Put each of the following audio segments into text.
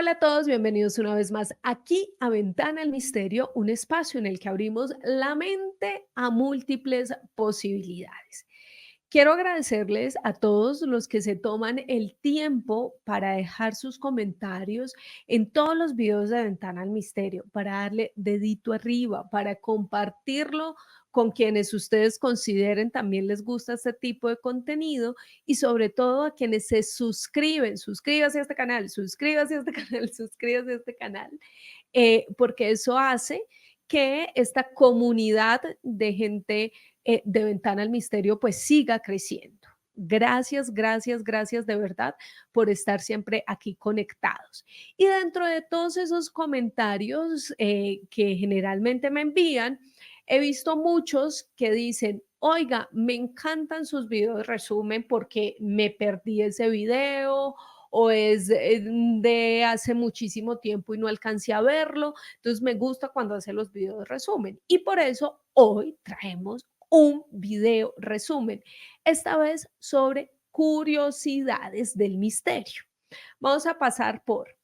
Hola a todos, bienvenidos una vez más aquí a Ventana al Misterio, un espacio en el que abrimos la mente a múltiples posibilidades. Quiero agradecerles a todos los que se toman el tiempo para dejar sus comentarios en todos los videos de Ventana al Misterio, para darle dedito arriba, para compartirlo con quienes ustedes consideren también les gusta este tipo de contenido y sobre todo a quienes se suscriben. Suscríbase a este canal, suscríbase a este canal, suscríbase a este canal, porque eso hace que esta comunidad de gente de Ventana al Misterio pues siga creciendo. Gracias, gracias, gracias de verdad por estar siempre aquí conectados. Y dentro de todos esos comentarios que generalmente me envían, he visto muchos que dicen, oiga, me encantan sus videos de resumen porque me perdí ese video o es de hace muchísimo tiempo y no alcancé a verlo. Entonces me gusta cuando hace los videos de resumen. Y por eso hoy traemos un video resumen, esta vez sobre curiosidades del misterio. Vamos a pasar por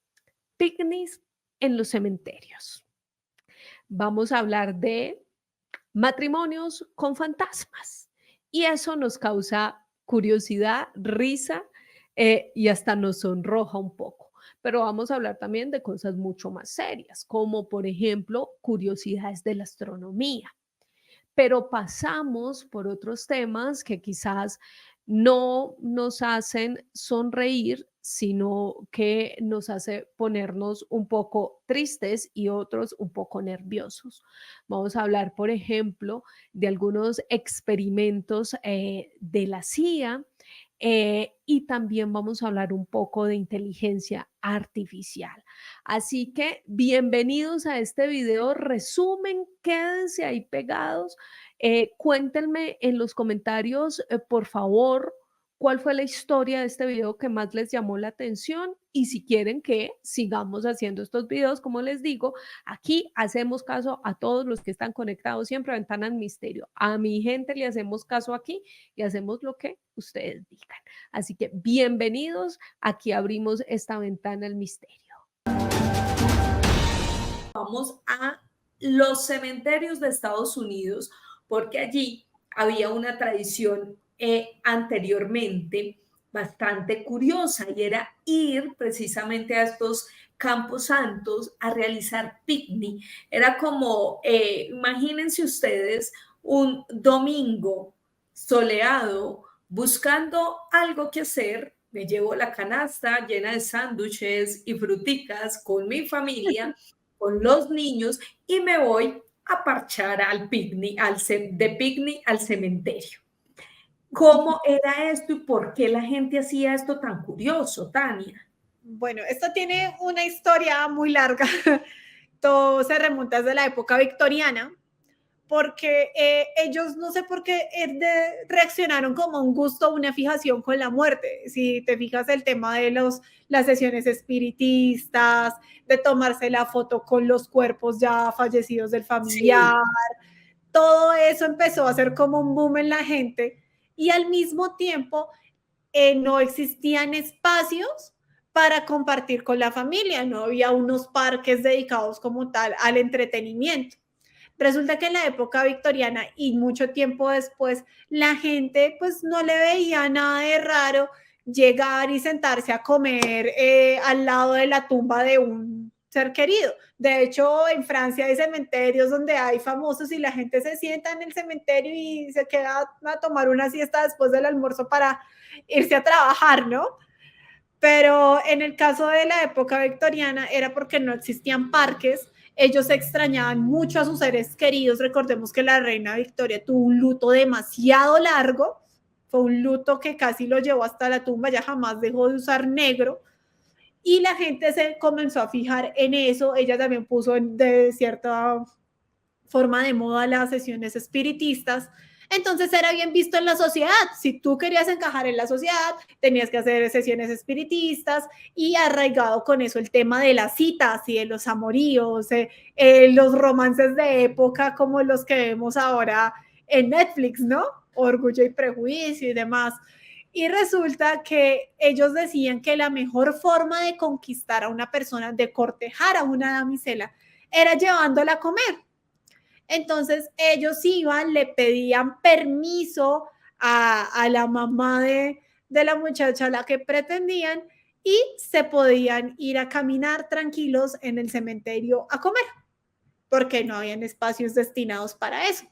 picnics en los cementerios. Vamos a hablar de matrimonios con fantasmas. Y eso nos causa curiosidad, risa y hasta nos sonroja un poco. Pero vamos a hablar también de cosas mucho más serias, como por ejemplo curiosidades de la astronomía. Pero pasamos por otros temas que quizás no nos hacen sonreír, sino que nos hace ponernos un poco tristes y otros un poco nerviosos. Vamos a hablar, por ejemplo, de algunos experimentos de la CIA y también vamos a hablar un poco de inteligencia artificial. Así que bienvenidos a este video resumen, quédense ahí pegados. Cuéntenme en los comentarios, por favor, cuál fue la historia de este video que más les llamó la atención y si quieren que sigamos haciendo estos videos, como les digo, aquí hacemos caso a todos los que están conectados siempre a Ventana al Misterio. A mi gente le hacemos caso aquí y hacemos lo que ustedes digan. Así que bienvenidos, aquí abrimos esta Ventana al Misterio. Vamos a los cementerios de Estados Unidos, porque allí había una tradición anteriormente bastante curiosa y era ir precisamente a estos campos santos a realizar picnic. Era como, imagínense ustedes, un domingo soleado buscando algo que hacer. Me llevo la canasta llena de sándwiches y fruticas con mi familia con los niños y me voy a parchar al picnic, de picnic al cementerio. ¿Cómo era esto y por qué la gente hacía esto tan curioso, Tania? Bueno, esto tiene una historia muy larga. Todo se remonta desde la época victoriana, porque ellos no sé por qué reaccionaron como un gusto, una fijación con la muerte. Si te fijas el tema de las sesiones espiritistas, de tomarse la foto con los cuerpos ya fallecidos del familiar, sí. Todo eso empezó a ser como un boom en la gente y al mismo tiempo no existían espacios para compartir con la familia, no había unos parques dedicados como tal al entretenimiento. Resulta que en la época victoriana y mucho tiempo después, la gente pues no le veía nada de raro llegar y sentarse a comer al lado de la tumba de un ser querido. De hecho, en Francia hay cementerios donde hay famosos y la gente se sienta en el cementerio y se queda a tomar una siesta después del almuerzo para irse a trabajar, ¿no? Pero en el caso de la época victoriana era porque no existían parques, ellos extrañaban mucho a sus seres queridos. Recordemos que la reina Victoria tuvo un luto demasiado largo, fue un luto que casi lo llevó hasta la tumba, ya jamás dejó de usar negro y la gente se comenzó a fijar en eso. Ella también puso de cierta forma de moda las sesiones espiritistas. Entonces era bien visto en la sociedad. Si tú querías encajar en la sociedad, tenías que hacer sesiones espiritistas y arraigado con eso el tema de las citas y de los amoríos, los romances de época como los que vemos ahora en Netflix, ¿no? Orgullo y Prejuicio y demás. Y resulta que ellos decían que la mejor forma de conquistar a una persona, de cortejar a una damisela, era llevándola a comer. Entonces ellos iban, le pedían permiso a la mamá de la muchacha a la que pretendían y se podían ir a caminar tranquilos en el cementerio a comer, porque no habían espacios destinados para eso.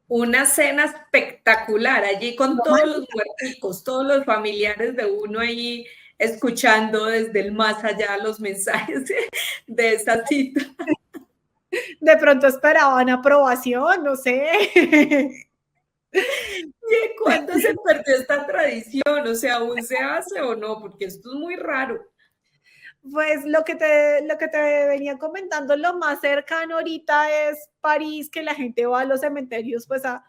Una cena espectacular allí con todos los muerticos, todos los familiares de uno ahí escuchando desde el más allá los mensajes de esa cita. De pronto esperaban aprobación, no sé. ¿Y cuándo se perdió esta tradición? O sea, ¿aún se hace o no? Porque esto es muy raro. Pues lo que te venía comentando, lo más cercano ahorita es París, que la gente va a los cementerios pues a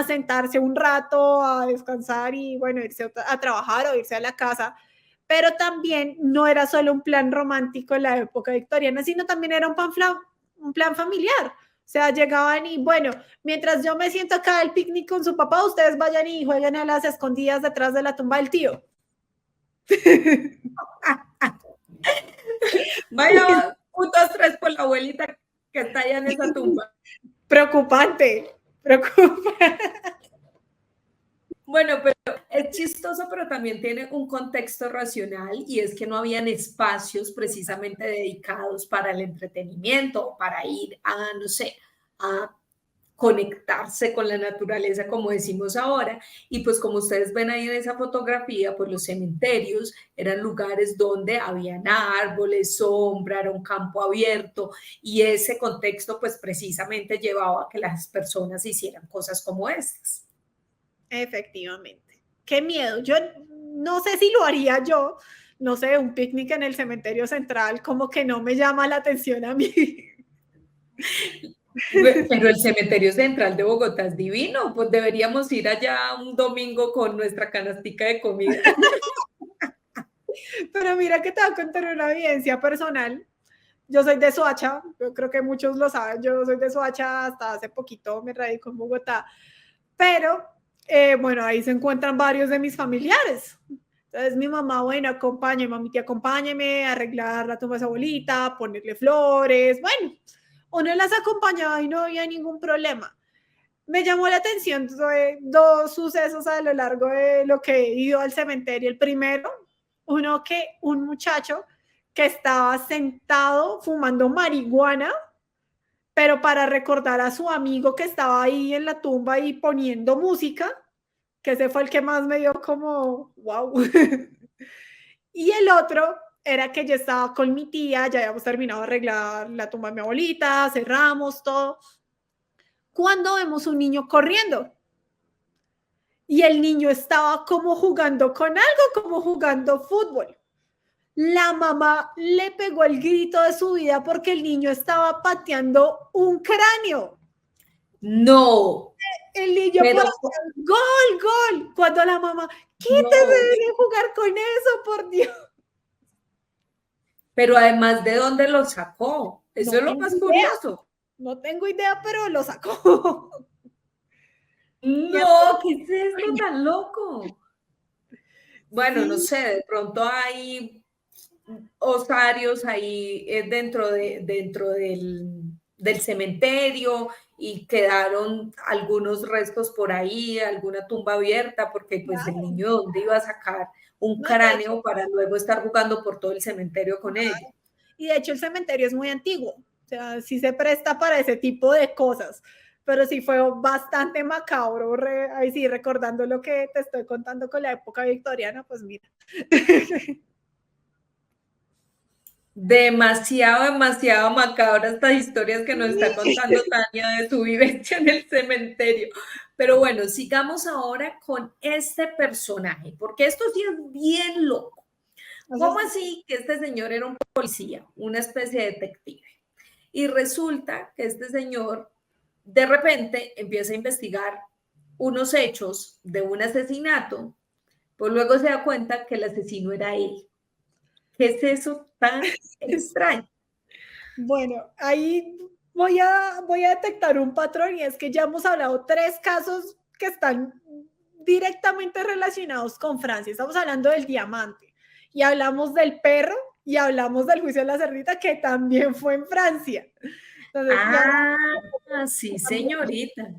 sentarse un rato, a descansar y bueno, irse a trabajar o irse a la casa. Pero también no era solo un plan romántico en la época victoriana, sino también era un plan familiar. O sea, llegaban y bueno, mientras yo me siento acá al picnic con su papá, ustedes vayan y jueguen a las escondidas detrás de la tumba del tío. Vaya, 1, 2, 3 por la abuelita que está allá en esa tumba. Preocupante. Bueno, pero es chistoso, pero también tiene un contexto racional y es que no habían espacios precisamente dedicados para el entretenimiento, para ir a, no sé, a conectarse con la naturaleza, como decimos ahora. Y pues como ustedes ven ahí en esa fotografía, pues los cementerios eran lugares donde habían árboles, sombra, era un campo abierto y ese contexto pues precisamente llevaba a que las personas hicieran cosas como estas. Efectivamente. Qué miedo. Yo no sé si lo haría yo, no sé, un picnic en el cementerio central, como que no me llama la atención a mí. Pero el cementerio central de Bogotá es divino, pues deberíamos ir allá un domingo con nuestra canastica de comida. Pero mira que te voy a contar una evidencia personal. Yo soy de Soacha, yo creo que muchos lo saben, yo soy de Soacha, hasta hace poquito me radico en Bogotá, pero bueno, ahí se encuentran varios de mis familiares. Entonces mi mamá, bueno, acompáñeme, mi tía, acompáñeme a arreglar la tumba de su abuelita, ponerle flores, bueno, uno las acompañaba y no había ningún problema. Me llamó la atención dos sucesos a lo largo de lo que he ido al cementerio. El primero, uno que un muchacho que estaba sentado fumando marihuana, pero para recordar a su amigo que estaba ahí en la tumba y poniendo música, que ese fue el que más me dio como, wow. Y el otro era que yo estaba con mi tía, ya habíamos terminado de arreglar la tumba de mi abuelita, cerramos todo, cuando vemos un niño corriendo. Y el niño estaba como jugando con algo, como jugando fútbol. La mamá le pegó el grito de su vida porque el niño estaba pateando un cráneo. No. El niño pero, gol. Cuando la mamá, quítese de jugar con eso, por Dios. Pero además, ¿de dónde lo sacó? Eso No es lo más curioso. No tengo idea, pero lo sacó. No, ¿qué es esto tan loco? Bueno, sí. No sé, de pronto hay osarios ahí dentro del cementerio y quedaron algunos restos por ahí, alguna tumba abierta, porque pues claro. El niño ¿dónde iba a sacar un cráneo para luego estar jugando por todo el cementerio con ella? Y de hecho el cementerio es muy antiguo, o sea, sí se presta para ese tipo de cosas, pero sí fue bastante macabro, ahí sí, recordando lo que te estoy contando con la época victoriana, pues mira. Demasiado macabra estas historias que nos está contando Tania de su vivencia en el cementerio. Pero bueno, sigamos ahora con este personaje, porque esto sí es bien loco. ¿Cómo así que este señor era un policía, una especie de detective? Y resulta que este señor de repente empieza a investigar unos hechos de un asesinato, pues luego se da cuenta que el asesino era él. ¿Qué es eso tan extraño? Bueno, ahí voy a detectar un patrón y es que ya hemos hablado 3 casos que están directamente relacionados con Francia. Estamos hablando del diamante y hablamos del perro y hablamos del juicio de la cerdita, que también fue en Francia. Entonces, sí, señorita.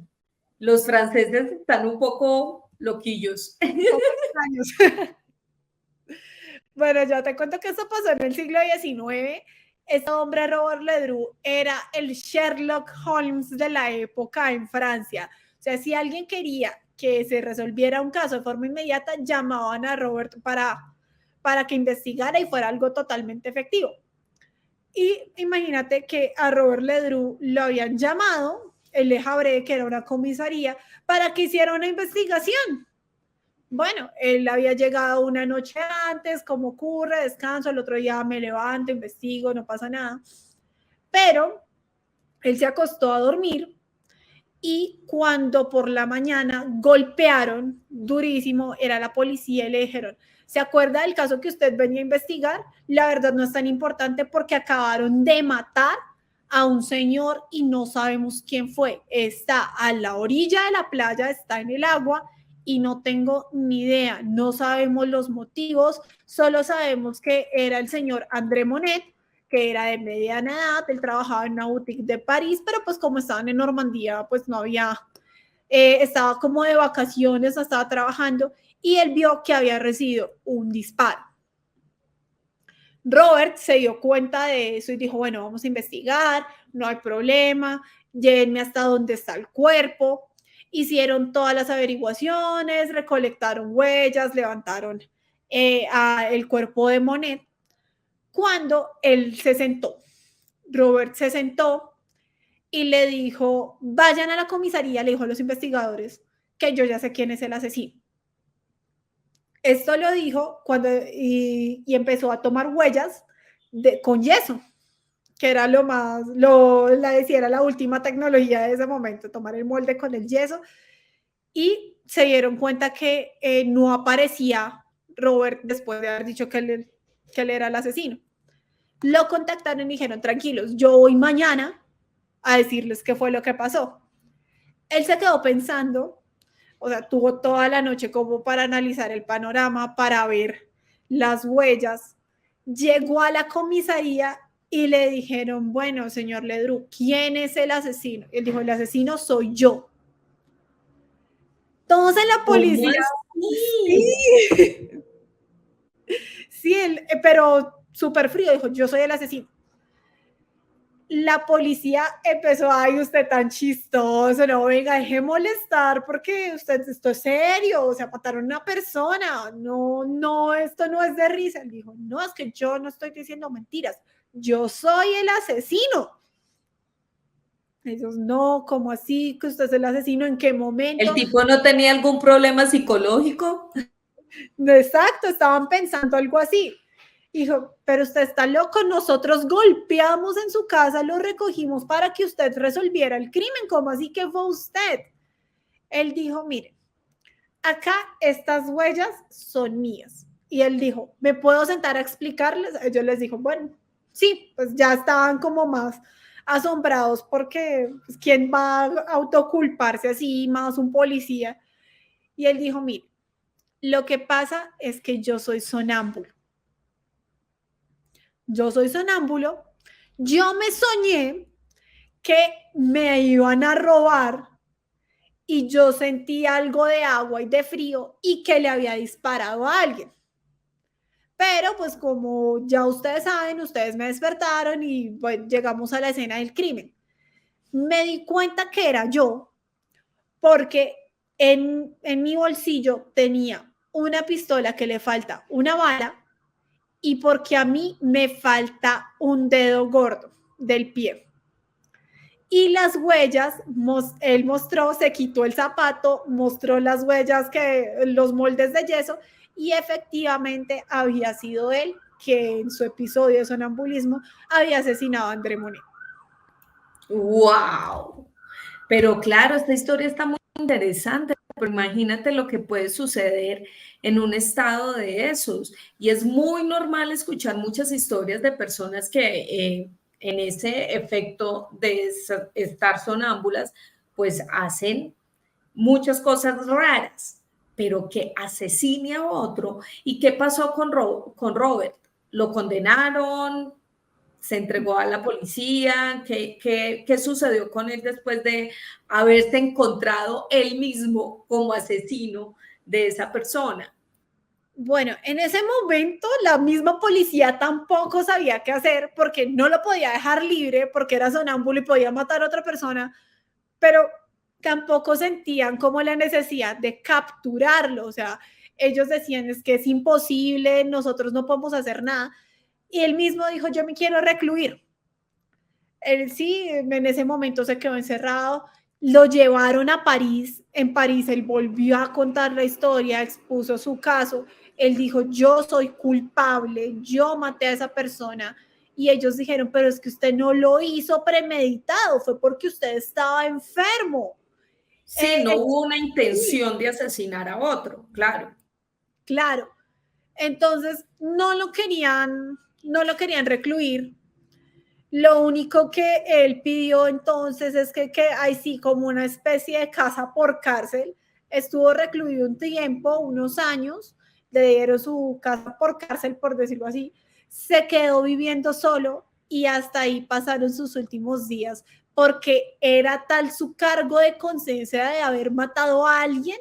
Los franceses están un poco loquillos. Extraños. Bueno, yo te cuento que eso pasó en el siglo XIX. Este hombre, Robert Ledru, era el Sherlock Holmes de la época en Francia. O sea, si alguien quería que se resolviera un caso de forma inmediata, llamaban a Robert para que investigara y fuera algo totalmente efectivo. Y imagínate que a Robert Ledru lo habían llamado, el Le Havre, que era una comisaría, para que hiciera una investigación. Bueno, él había llegado una noche antes, como ocurre, descanso, el otro día me levanto, investigo, no pasa nada. Pero él se acostó a dormir y cuando por la mañana golpearon durísimo, era la policía y le dijeron, ¿se acuerda del caso que usted venía a investigar? La verdad no es tan importante porque acabaron de matar a un señor y no sabemos quién fue. Está a la orilla de la playa, está en el agua y no tengo ni idea, no sabemos los motivos, solo sabemos que era el señor André Monet, que era de mediana edad, él trabajaba en una boutique de París, pero pues como estaban en Normandía, pues no había, estaba como de vacaciones, no estaba trabajando, y él vio que había recibido un disparo. Robert se dio cuenta de eso y dijo, bueno, vamos a investigar, no hay problema, llévenme hasta donde está el cuerpo. Hicieron todas las averiguaciones, recolectaron huellas, levantaron el cuerpo de Monet. Cuando él se sentó, Robert se sentó y le dijo, vayan a la comisaría, le dijo a los investigadores, que yo ya sé quién es el asesino. Esto lo dijo cuando y empezó a tomar huellas con yeso, que era era la última tecnología de ese momento, tomar el molde con el yeso, y se dieron cuenta que no aparecía Robert después de haber dicho que él era el asesino. Lo contactaron y dijeron, tranquilos, yo voy mañana a decirles qué fue lo que pasó. Él se quedó pensando, o sea, tuvo toda la noche como para analizar el panorama, para ver las huellas. Llegó a la comisaría y le dijeron, bueno, señor Ledru, ¿quién es el asesino? Él dijo, el asesino soy yo. Todos en la policía. Sí, sí pero súper frío, dijo, yo soy el asesino. La policía empezó, ay, usted tan chistoso, no, venga, deje molestar porque esto es serio, o sea, mataron a una persona, no, esto no es de risa. Él dijo, no, es que yo no estoy diciendo mentiras, yo soy el asesino. Ellos, no, ¿cómo así que usted es el asesino? ¿En qué momento? ¿El tipo no tenía algún problema psicológico? Exacto, estaban pensando algo así. Dijo, pero usted está loco, nosotros golpeamos en su casa, lo recogimos para que usted resolviera el crimen, ¿cómo así que fue usted? Él dijo, mire, acá estas huellas son mías. Y él dijo, ¿me puedo sentar a explicarles? Ellos les dijo, bueno, sí, pues ya estaban como más asombrados porque pues, ¿quién va a autoculparse así, más un policía? Y él dijo, mire, lo que pasa es que yo soy sonámbulo. Yo soy sonámbulo, yo me soñé que me iban a robar y yo sentí algo de agua y de frío y que le había disparado a alguien. Pero pues como ya ustedes saben, ustedes me despertaron y bueno, llegamos a la escena del crimen. Me di cuenta que era yo porque en mi bolsillo tenía una pistola que le falta una bala y porque a mí me falta un dedo gordo del pie. Y las huellas, él mostró, se quitó el zapato, mostró las huellas, los moldes de yeso, y efectivamente había sido él que en su episodio de sonambulismo había asesinado a André Monet. ¡Wow! Pero claro, esta historia está muy interesante, pero imagínate lo que puede suceder en un estado de esos. Y es muy normal escuchar muchas historias de personas que en ese efecto de estar sonámbulas, pues hacen muchas cosas raras. pero que asesine a otro. ¿Y qué pasó con Robert? ¿Lo condenaron? ¿Se entregó a la policía? ¿Qué sucedió con él después de haberse encontrado él mismo como asesino de esa persona? Bueno, en ese momento la misma policía tampoco sabía qué hacer porque no lo podía dejar libre porque era sonámbulo y podía matar a otra persona, pero tampoco sentían como la necesidad de capturarlo. O sea, ellos decían es que es imposible, nosotros no podemos hacer nada. Y él mismo dijo, yo me quiero recluir. Él sí, en ese momento se quedó encerrado, lo llevaron a París, en París él volvió a contar la historia, expuso su caso, él dijo, yo soy culpable, yo maté a esa persona, y ellos dijeron, pero es que usted no lo hizo premeditado, fue porque usted estaba enfermo. Sí, no hubo una intención de asesinar a otro, claro. Claro, entonces no lo querían recluir. Lo único que él pidió entonces es que hay sí como una especie de casa por cárcel. Estuvo recluido un tiempo, unos años, le dieron su casa por cárcel, por decirlo así. Se quedó viviendo solo y hasta ahí pasaron sus últimos días, porque era tal su cargo de conciencia de haber matado a alguien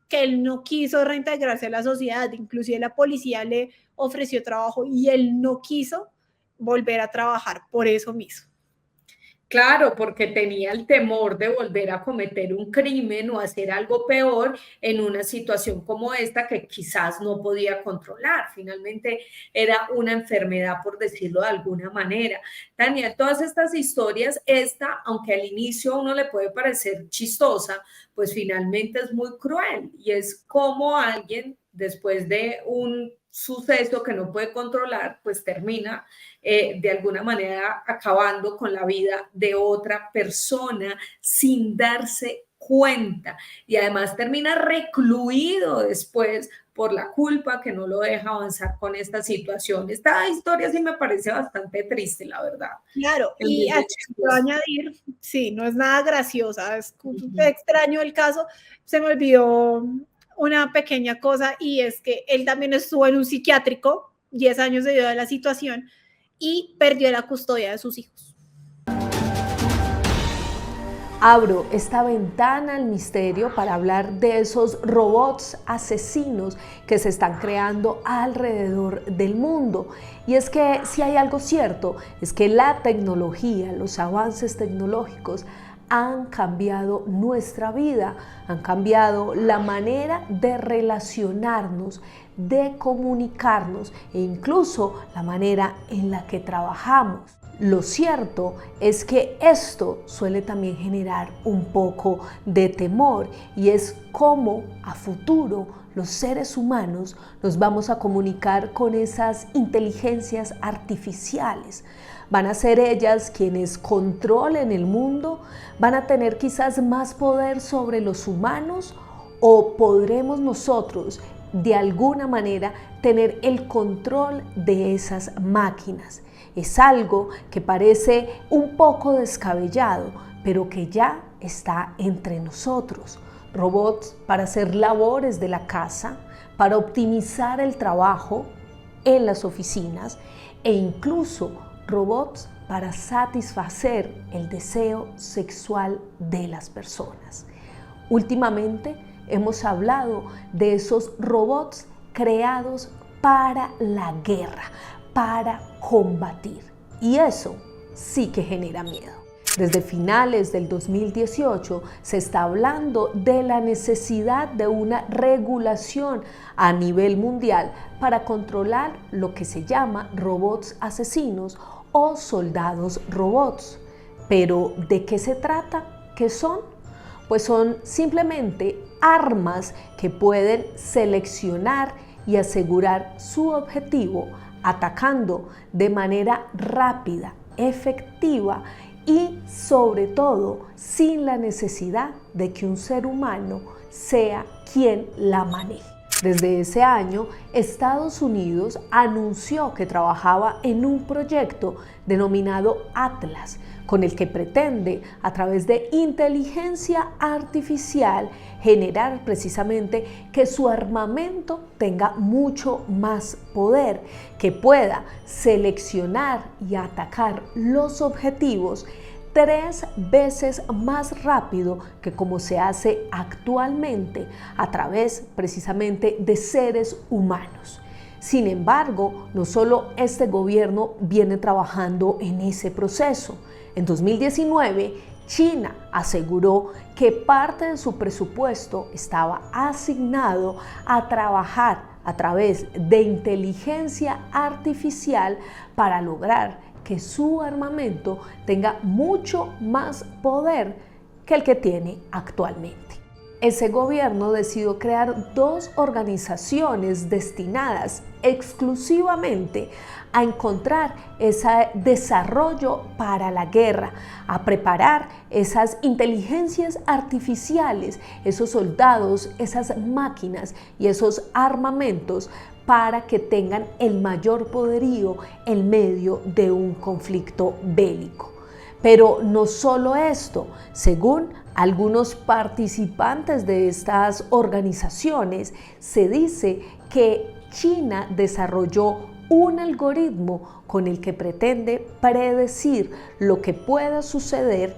que él no quiso reintegrarse a la sociedad. Inclusive la policía le ofreció trabajo y él no quiso volver a trabajar por eso mismo. Claro, porque tenía el temor de volver a cometer un crimen o hacer algo peor en una situación como esta que quizás no podía controlar. Finalmente era una enfermedad, por decirlo de alguna manera. Tania, todas estas historias, aunque al inicio a uno le puede parecer chistosa, pues finalmente es muy cruel y es como alguien después de un suceso que no puede controlar, pues termina de alguna manera acabando con la vida de otra persona sin darse cuenta y además termina recluido después por la culpa que no lo deja avanzar con esta situación. Esta historia sí me parece bastante triste, la verdad. Claro, y quiero añadir, sí, no es nada graciosa, es extraño el caso, se me olvidó una pequeña cosa y es que él también estuvo en un psiquiátrico, 10 años debido a la situación, y perdió la custodia de sus hijos. Abro esta ventana al misterio para hablar de esos robots asesinos que se están creando alrededor del mundo. Y es que si hay algo cierto, es que la tecnología, los avances tecnológicos han cambiado nuestra vida, han cambiado la manera de relacionarnos, de comunicarnos e incluso la manera en la que trabajamos. Lo cierto es que esto suele también generar un poco de temor y es cómo a futuro los seres humanos nos vamos a comunicar con esas inteligencias artificiales. ¿Van a ser ellas quienes controlen el mundo? ¿Van a tener quizás más poder sobre los humanos? ¿O podremos nosotros de alguna manera tener el control de esas máquinas? Es algo que parece un poco descabellado, pero que ya está entre nosotros. Robots para hacer labores de la casa, para optimizar el trabajo en las oficinas e incluso robots para satisfacer el deseo sexual de las personas. Últimamente hemos hablado de esos robots creados para la guerra, para combatir. Y eso sí que genera miedo. Desde finales del 2018 se está hablando de la necesidad de una regulación a nivel mundial para controlar lo que se llama robots asesinos o soldados robots. Pero ¿de qué se trata? ¿Qué son? Pues son simplemente armas que pueden seleccionar y asegurar su objetivo atacando de manera rápida, efectiva y sobre todo sin la necesidad de que un ser humano sea quien la maneje. Desde ese año, Estados Unidos anunció que trabajaba en un proyecto denominado Atlas, con el que pretende, a través de inteligencia artificial, generar precisamente que su armamento tenga mucho más poder, que pueda seleccionar y atacar los objetivos 3 veces más rápido que como se hace actualmente a través precisamente de seres humanos. Sin embargo, no solo este gobierno viene trabajando en ese proceso. En 2019, China aseguró que parte de su presupuesto estaba asignado a trabajar a través de inteligencia artificial para lograr que su armamento tenga mucho más poder que el que tiene actualmente. Ese gobierno decidió crear 2 organizaciones destinadas exclusivamente a encontrar ese desarrollo para la guerra, a preparar esas inteligencias artificiales, esos soldados, esas máquinas y esos armamentos para que tengan el mayor poderío en medio de un conflicto bélico. Pero no solo esto, según algunos participantes de estas organizaciones, se dice que China desarrolló un algoritmo con el que pretende predecir lo que pueda suceder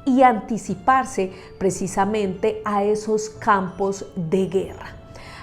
y anticiparse precisamente a esos campos de guerra.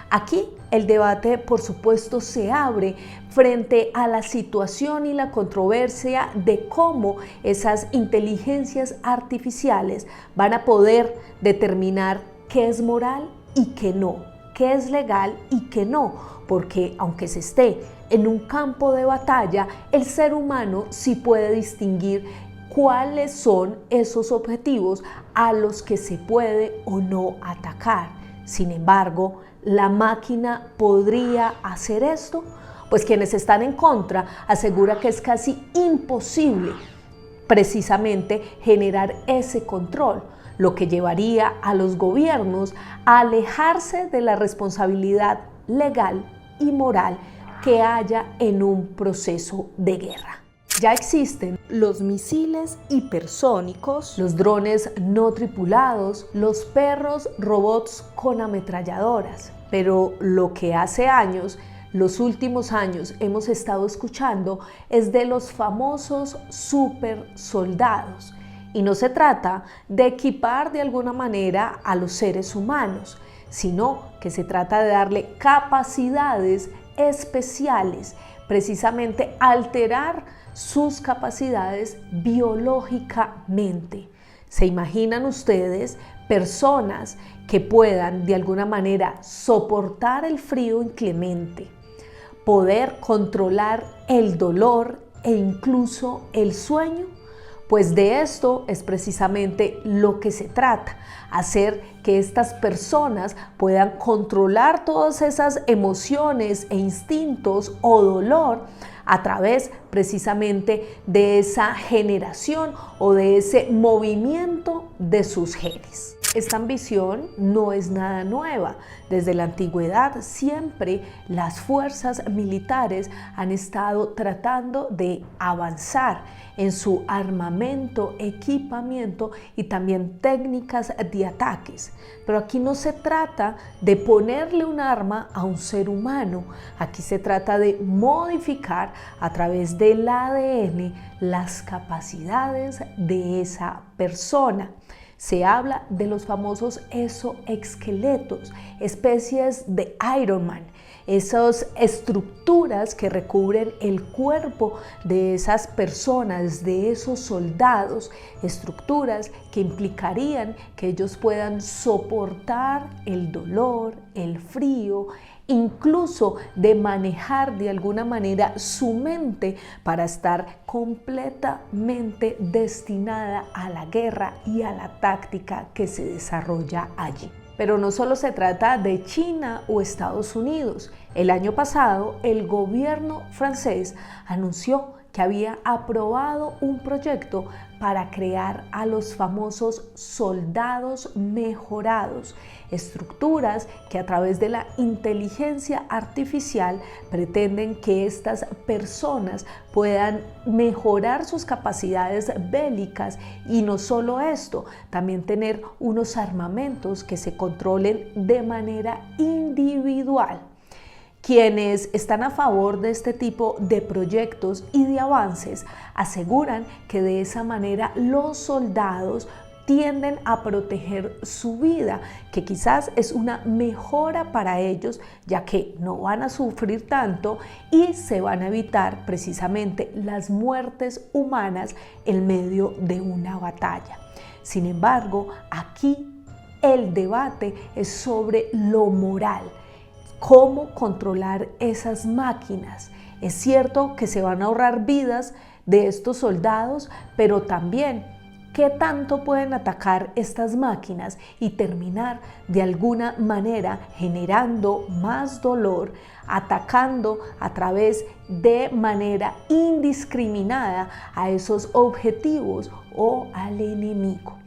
Aquí el debate, por supuesto, se abre frente a la situación y la controversia de cómo esas inteligencias artificiales van a poder determinar qué es moral y qué no, qué es legal y qué no, porque aunque se esté en un campo de batalla, el ser humano sí puede distinguir cuáles son esos objetivos a los que se puede o no atacar. Sin embargo, ¿la máquina podría hacer esto? Pues quienes están en contra aseguran que es casi imposible precisamente generar ese control, lo que llevaría a los gobiernos a alejarse de la responsabilidad legal y moral que haya en un proceso de guerra. Ya existen los misiles hipersónicos, los drones no tripulados, los perros robots con ametralladoras. Pero lo que hace años, los últimos años, hemos estado escuchando es de los famosos super soldados. Y no se trata de equipar de alguna manera a los seres humanos, sino que se trata de darle capacidades especiales, precisamente alterar sus capacidades biológicamente. ¿Se imaginan ustedes personas que puedan de alguna manera soportar el frío inclemente, poder controlar el dolor e incluso el sueño? Pues de esto es precisamente lo que se trata, hacer que estas personas puedan controlar todas esas emociones e instintos o dolor a través precisamente de esa generación o de ese movimiento de sus genes. Esta ambición no es nada nueva. Desde la antigüedad siempre las fuerzas militares han estado tratando de avanzar en su armamento, equipamiento y también técnicas de ataques. Pero aquí no se trata de ponerle un arma a un ser humano. Aquí se trata de modificar a través del ADN las capacidades de esa persona. Se habla de los famosos exoesqueletos, especies de Iron Man, esas estructuras que recubren el cuerpo de esas personas, de esos soldados, estructuras que implicarían que ellos puedan soportar el dolor, el frío, incluso de manejar de alguna manera su mente para estar completamente destinada a la guerra y a la táctica que se desarrolla allí. Pero no solo se trata de China o Estados Unidos. El año pasado, el gobierno francés anunció que había aprobado un proyecto para crear a los famosos soldados mejorados, estructuras que a través de la inteligencia artificial pretenden que estas personas puedan mejorar sus capacidades bélicas y no solo esto, también tener unos armamentos que se controlen de manera individual. Quienes están a favor de este tipo de proyectos y de avances aseguran que de esa manera los soldados tienden a proteger su vida, que quizás es una mejora para ellos, ya que no van a sufrir tanto y se van a evitar precisamente las muertes humanas en medio de una batalla. Sin embargo, aquí el debate es sobre lo moral. ¿Cómo controlar esas máquinas? Es cierto que se van a ahorrar vidas de estos soldados, pero también ¿qué tanto pueden atacar estas máquinas y terminar de alguna manera generando más dolor, atacando a través de manera indiscriminada a esos objetivos o al enemigo?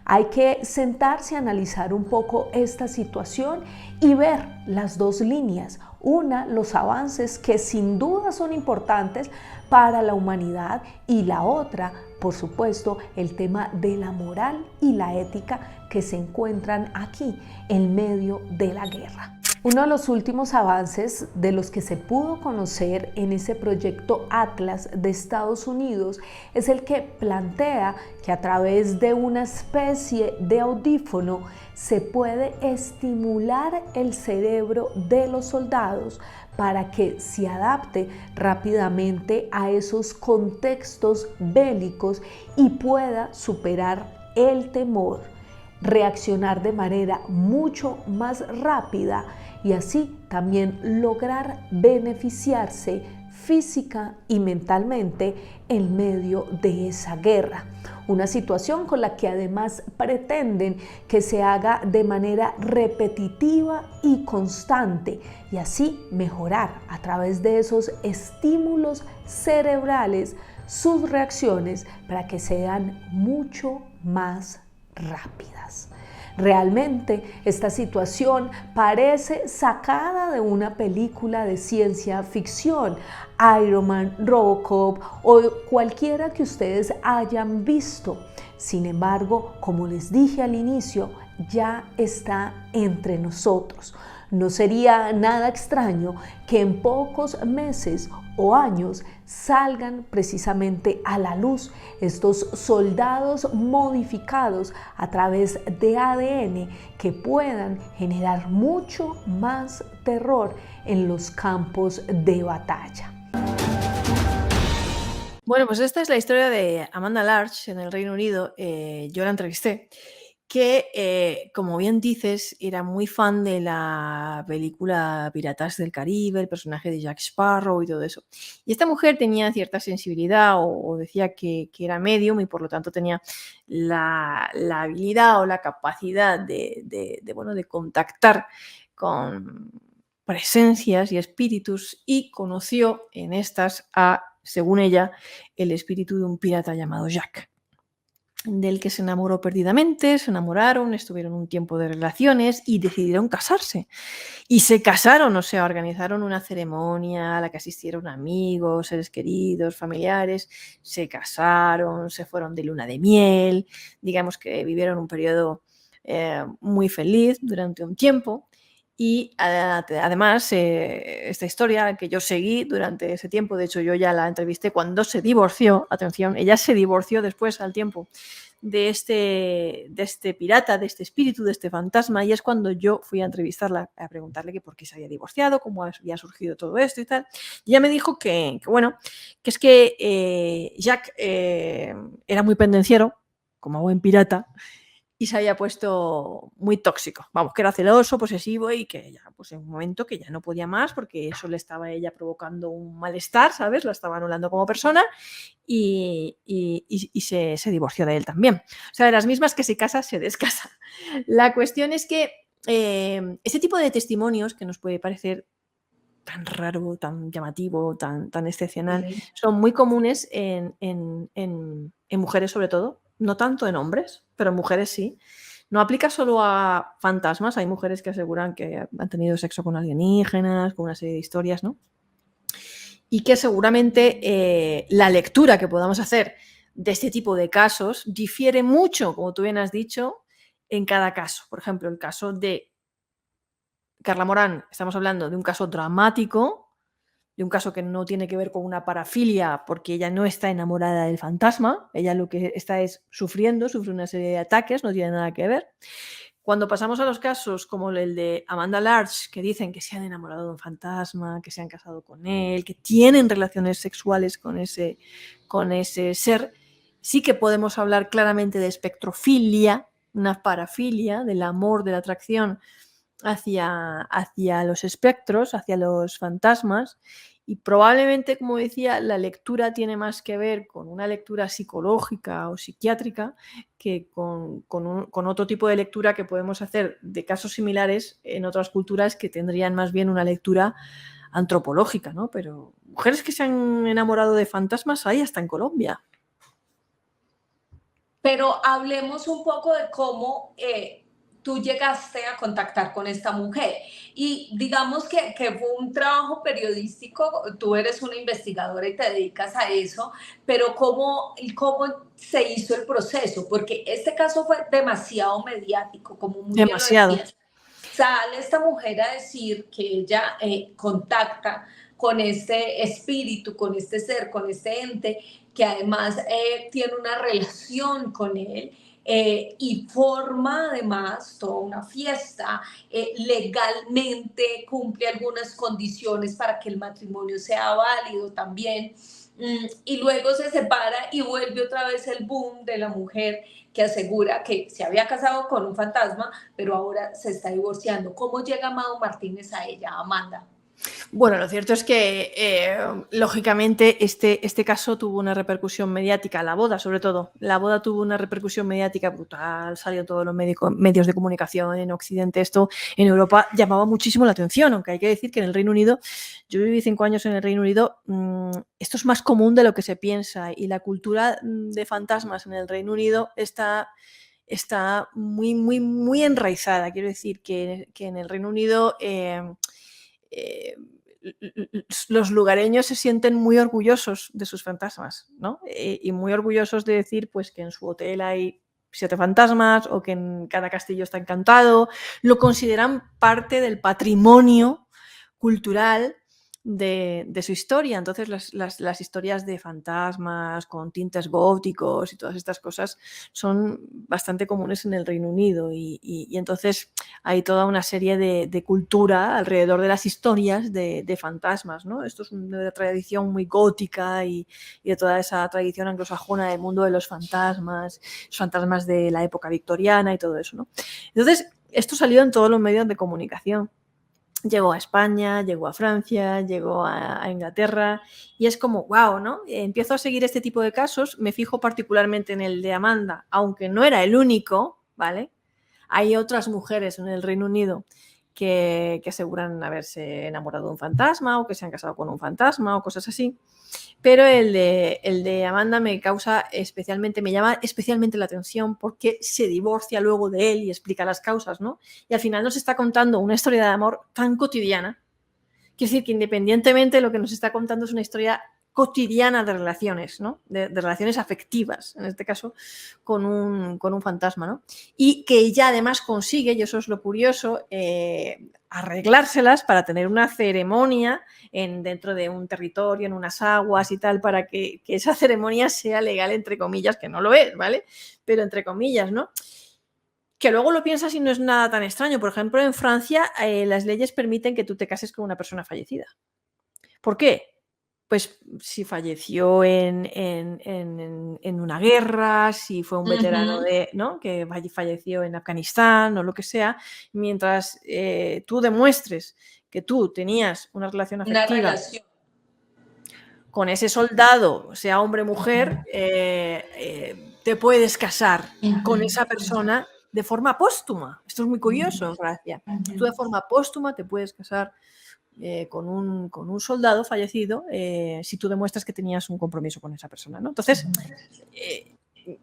Hay que sentarse a analizar un poco esta situación y ver las dos líneas. Una, los avances que sin duda son importantes para la humanidad, y la otra, por supuesto, el tema de la moral y la ética que se encuentran aquí en medio de la guerra. Uno de los últimos avances de los que se pudo conocer en ese proyecto Atlas de Estados Unidos es el que plantea que a través de una especie de audífono se puede estimular el cerebro de los soldados para que se adapte rápidamente a esos contextos bélicos y pueda superar el temor, reaccionar de manera mucho más rápida y así también lograr beneficiarse física y mentalmente en medio de esa guerra. Una situación con la que además pretenden que se haga de manera repetitiva y constante y así mejorar a través de esos estímulos cerebrales sus reacciones para que sean mucho más rápidas. Realmente esta situación parece sacada de una película de ciencia ficción, Iron Man, Robocop o cualquiera que ustedes hayan visto. Sin embargo, como les dije al inicio, ya está entre nosotros. No sería nada extraño que en pocos meses o años salgan precisamente a la luz estos soldados modificados a través de ADN que puedan generar mucho más terror en los campos de batalla. Bueno, pues esta es la historia de Amanda Large en el Reino Unido. Yo la entrevisté, que, como bien dices, era muy fan de la película Piratas del Caribe, el personaje de Jack Sparrow y todo eso. Y esta mujer tenía cierta sensibilidad o decía que era medium y por lo tanto tenía la habilidad o la capacidad de contactar con presencias y espíritus, y conoció en estas a, según ella, el espíritu de un pirata llamado Jack, del que se enamoró perdidamente. Se enamoraron, estuvieron un tiempo de relaciones y decidieron casarse. Y se casaron, o sea, organizaron una ceremonia a la que asistieron amigos, seres queridos, familiares, se casaron, se fueron de luna de miel, digamos que vivieron un periodo muy feliz durante un tiempo. Y además, esta historia que yo seguí durante ese tiempo, de hecho yo ya la entrevisté cuando se divorció, atención, ella se divorció después al tiempo de este pirata, de este espíritu, de este fantasma, y es cuando yo fui a entrevistarla, a preguntarle que por qué se había divorciado, cómo había surgido todo esto y tal. Y ella me dijo que es que Jack era muy pendenciero, como buen pirata, y se había puesto muy tóxico, vamos, que era celoso, posesivo y que ya, pues en un momento que ya no podía más porque eso le estaba a ella provocando un malestar, ¿sabes? La estaba anulando como persona y se divorció de él también. O sea, de las mismas que se casa, se descasa. La cuestión es que ese tipo de testimonios que nos puede parecer tan raro, tan llamativo, tan excepcional, son muy comunes en mujeres sobre todo, no tanto en hombres, pero en mujeres sí. No aplica solo a fantasmas, hay mujeres que aseguran que han tenido sexo con alienígenas, con una serie de historias, ¿no? Y que seguramente la lectura que podamos hacer de este tipo de casos difiere mucho, como tú bien has dicho, en cada caso. Por ejemplo, el caso de Carla Morán, estamos hablando de un caso dramático, de un caso que no tiene que ver con una parafilia, porque ella no está enamorada del fantasma, ella lo que está es sufre una serie de ataques, no tiene nada que ver. Cuando pasamos a los casos como el de Amanda Large, que dicen que se han enamorado de un fantasma, que se han casado con él, que tienen relaciones sexuales con ese ser, sí que podemos hablar claramente de espectrofilia, una parafilia, del amor, de la atracción hacia los espectros, hacia los fantasmas, y probablemente, como decía, la lectura tiene más que ver con una lectura psicológica o psiquiátrica que con otro tipo de lectura que podemos hacer de casos similares en otras culturas que tendrían más bien una lectura antropológica, ¿no? Pero mujeres que se han enamorado de fantasmas hay hasta en Colombia. Pero hablemos un poco de cómo tú llegaste a contactar con esta mujer. Y digamos que fue un trabajo periodístico, tú eres una investigadora y te dedicas a eso, pero ¿cómo se hizo el proceso? Porque este caso fue demasiado mediático, como muy bien lo decías. Sale esta mujer a decir que ella contacta con este espíritu, con este ser, con este ente, que además tiene una relación con él y forma además toda una fiesta, legalmente cumple algunas condiciones para que el matrimonio sea válido también, y luego se separa y vuelve otra vez el boom de la mujer que asegura que se había casado con un fantasma, pero ahora se está divorciando. ¿Cómo llega Amado Martínez a ella, Amanda? Bueno, lo cierto es que, lógicamente, este caso tuvo una repercusión mediática, la boda sobre todo. La boda tuvo una repercusión mediática brutal, salió en todos los medios de comunicación en Occidente. Esto en Europa llamaba muchísimo la atención, aunque hay que decir que en el Reino Unido, yo viví 5 años en el Reino Unido, esto es más común de lo que se piensa, y la cultura de fantasmas en el Reino Unido está muy, muy, muy enraizada. Quiero decir que en el Reino Unido los lugareños se sienten muy orgullosos de sus fantasmas, ¿no? Y muy orgullosos de decir pues, que en su hotel hay 7 fantasmas o que en cada castillo está encantado. Lo consideran parte del patrimonio cultural de su historia. Entonces las historias de fantasmas con tintes góticos y todas estas cosas son bastante comunes en el Reino Unido, y entonces hay toda una serie de cultura alrededor de las historias de fantasmas, ¿no? Esto es una tradición muy gótica y de toda esa tradición anglosajona del mundo de los fantasmas de la época victoriana y todo eso, ¿no? Entonces esto salió en todos los medios de comunicación. Llegó a España, llegó a Francia, llegó a Inglaterra, y es como, wow, ¿no? Empiezo a seguir este tipo de casos, me fijo particularmente en el de Amanda, aunque no era el único, ¿vale? Hay otras mujeres en el Reino Unido que aseguran haberse enamorado de un fantasma o que se han casado con un fantasma o cosas así. Pero el de Amanda me llama especialmente la atención porque se divorcia luego de él y explica las causas, ¿no? Y al final nos está contando una historia de amor tan cotidiana. Quiero decir que independientemente de lo que nos está contando es una historia cotidiana de relaciones, ¿no? De relaciones afectivas, en este caso con un fantasma, ¿no? Y que ella además consigue, y eso es lo curioso, arreglárselas para tener una ceremonia dentro de un territorio, en unas aguas y tal, para que esa ceremonia sea legal, entre comillas, que no lo es, ¿vale? Pero entre comillas, ¿no? Que luego lo piensas y no es nada tan extraño. Por ejemplo, en Francia las leyes permiten que tú te cases con una persona fallecida. ¿Por qué? Pues si falleció en una guerra, si fue un veterano ¿no? Que falleció en Afganistán o lo que sea, mientras tú demuestres que tú tenías una relación afectiva con ese soldado, sea hombre o mujer, te puedes casar con esa persona de forma póstuma. Esto es muy curioso en Francia. Tú de forma póstuma te puedes casar con un soldado fallecido si tú demuestras que tenías un compromiso con esa persona, ¿no? Entonces,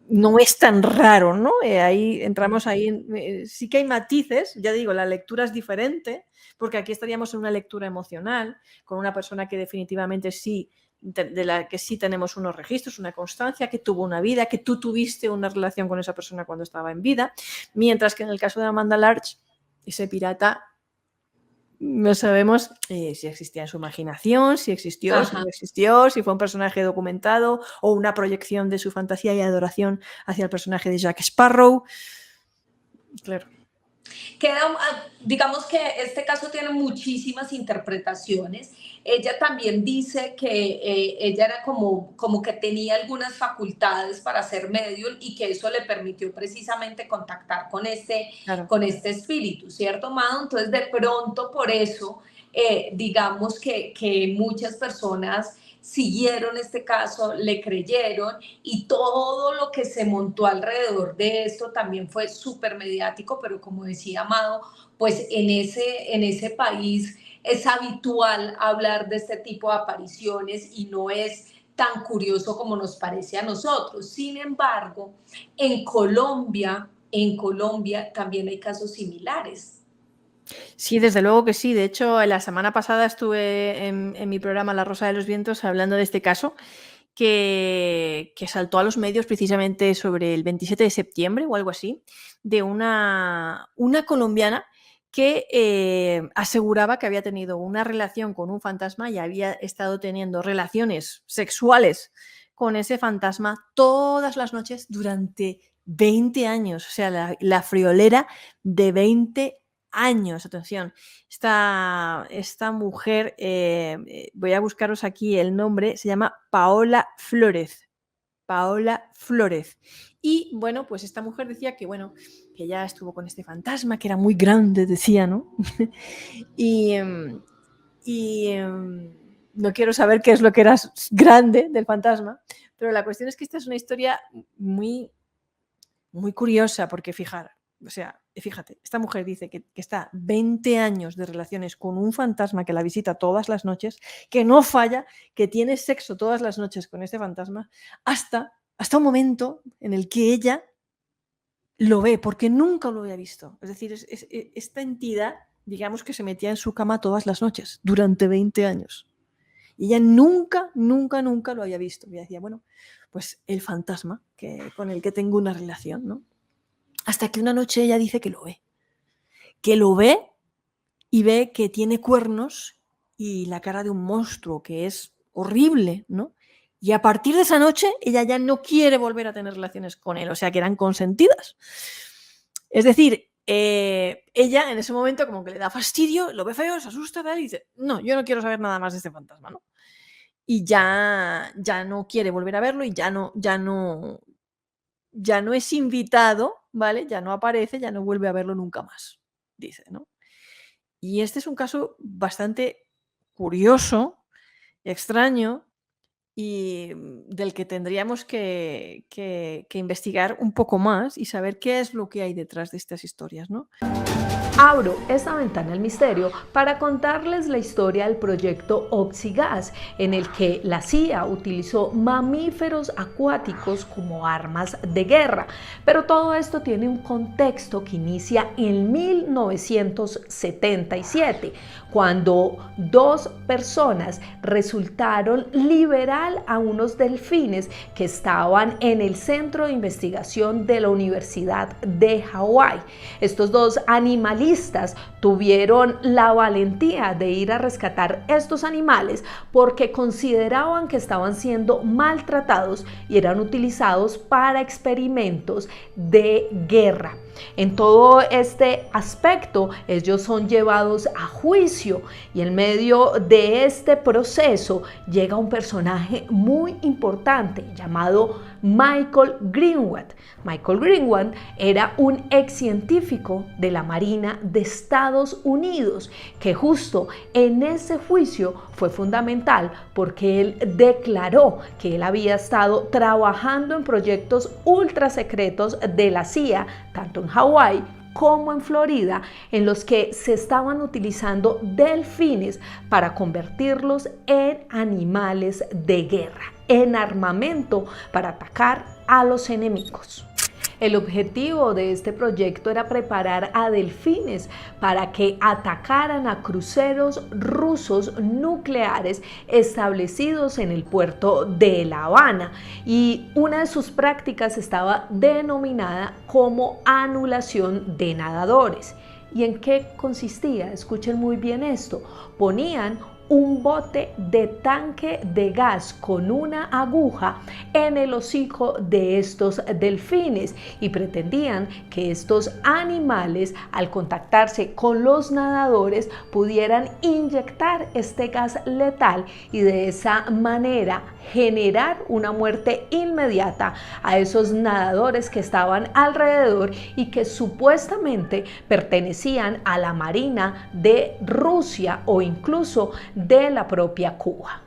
no es tan raro, ¿no? Ahí entramos ahí, sí que hay matices, ya digo, la lectura es diferente, porque aquí estaríamos en una lectura emocional, con una persona que definitivamente sí, de la que sí tenemos unos registros, una constancia, que tuvo una vida, que tú tuviste una relación con esa persona cuando estaba en vida, mientras que en el caso de Amanda Larch, ese pirata, no sabemos si existía en su imaginación, si existió, si no existió, si fue un personaje documentado o una proyección de su fantasía y adoración hacia el personaje de Jack Sparrow. Claro. Digamos que este caso tiene muchísimas interpretaciones. Ella también dice que ella era como que tenía algunas facultades para ser medium y que eso le permitió precisamente contactar con este espíritu, ¿cierto, Mado? Entonces, de pronto, por eso, digamos que muchas personas siguieron este caso, le creyeron y todo lo que se montó alrededor de esto también fue súper mediático, pero como decía Amado, pues en ese país es habitual hablar de este tipo de apariciones y no es tan curioso como nos parece a nosotros. Sin embargo, en Colombia también hay casos similares. Sí, desde luego que sí. De hecho, la semana pasada estuve en mi programa La Rosa de los Vientos hablando de este caso que saltó a los medios precisamente sobre el 27 de septiembre o algo así, de una colombiana que aseguraba que había tenido una relación con un fantasma y había estado teniendo relaciones sexuales con ese fantasma todas las noches durante 20 años. O sea, la friolera de 20 años. Atención, esta mujer, voy a buscaros aquí el nombre, se llama Paola Flórez. Paola Flórez. Y bueno, pues esta mujer decía que, bueno, que ya estuvo con este fantasma, que era muy grande, decía, ¿no? y no quiero saber qué es lo que era grande del fantasma, pero la cuestión es que esta es una historia muy, muy curiosa, porque fíjate, esta mujer dice que está 20 años de relaciones con un fantasma que la visita todas las noches, que no falla, que tiene sexo todas las noches con este fantasma, hasta un momento en el que ella lo ve, porque nunca lo había visto. Es decir, esta entidad, digamos que se metía en su cama todas las noches, durante 20 años. Y ella nunca lo había visto. Y decía, bueno, pues el fantasma con el que tengo una relación, ¿no? Hasta que una noche ella dice que lo ve y ve que tiene cuernos y la cara de un monstruo, que es horrible, ¿no? Y a partir de esa noche ella ya no quiere volver a tener relaciones con él, o sea que eran consentidas. Es decir, ella en ese momento como que le da fastidio, lo ve feo, se asusta y dice, no, yo no quiero saber nada más de este fantasma, ¿no? Y ya no quiere volver a verlo y ya no es invitado, ¿vale? Ya no aparece, ya no vuelve a verlo nunca más, dice, ¿no? Y este es un caso bastante curioso, extraño y del que tendríamos que investigar un poco más y saber qué es lo que hay detrás de estas historias, ¿no? Abro esta ventana al misterio para contarles la historia del proyecto Oxygas, en el que la CIA utilizó mamíferos acuáticos como armas de guerra. Pero todo esto tiene un contexto que inicia en 1977, cuando 2 personas resultaron liberar a unos delfines que estaban en el centro de investigación de la Universidad de Hawái. Estos 2 animalistas tuvieron la valentía de ir a rescatar estos animales porque consideraban que estaban siendo maltratados y eran utilizados para experimentos de guerra. En todo este aspecto, ellos son llevados a juicio y en medio de este proceso llega un personaje muy importante llamado Michael Greenwald. Michael Greenwald era un ex científico de la Marina de Estados Unidos que justo en ese juicio fue fundamental porque él declaró que él había estado trabajando en proyectos ultra secretos de la CIA, tanto en Hawái como en Florida, en los que se estaban utilizando delfines para convertirlos en animales de guerra, en armamento para atacar a los enemigos. El objetivo de este proyecto era preparar a delfines para que atacaran a cruceros rusos nucleares establecidos en el puerto de La Habana, y una de sus prácticas estaba denominada como anulación de nadadores. ¿Y en qué consistía? Escuchen muy bien esto. Ponían un bote de tanque de gas con una aguja en el hocico de estos delfines y pretendían que estos animales, al contactarse con los nadadores, pudieran inyectar este gas letal y de esa manera generar una muerte inmediata a esos nadadores que estaban alrededor y que supuestamente pertenecían a la Marina de Rusia o incluso de la propia Cuba.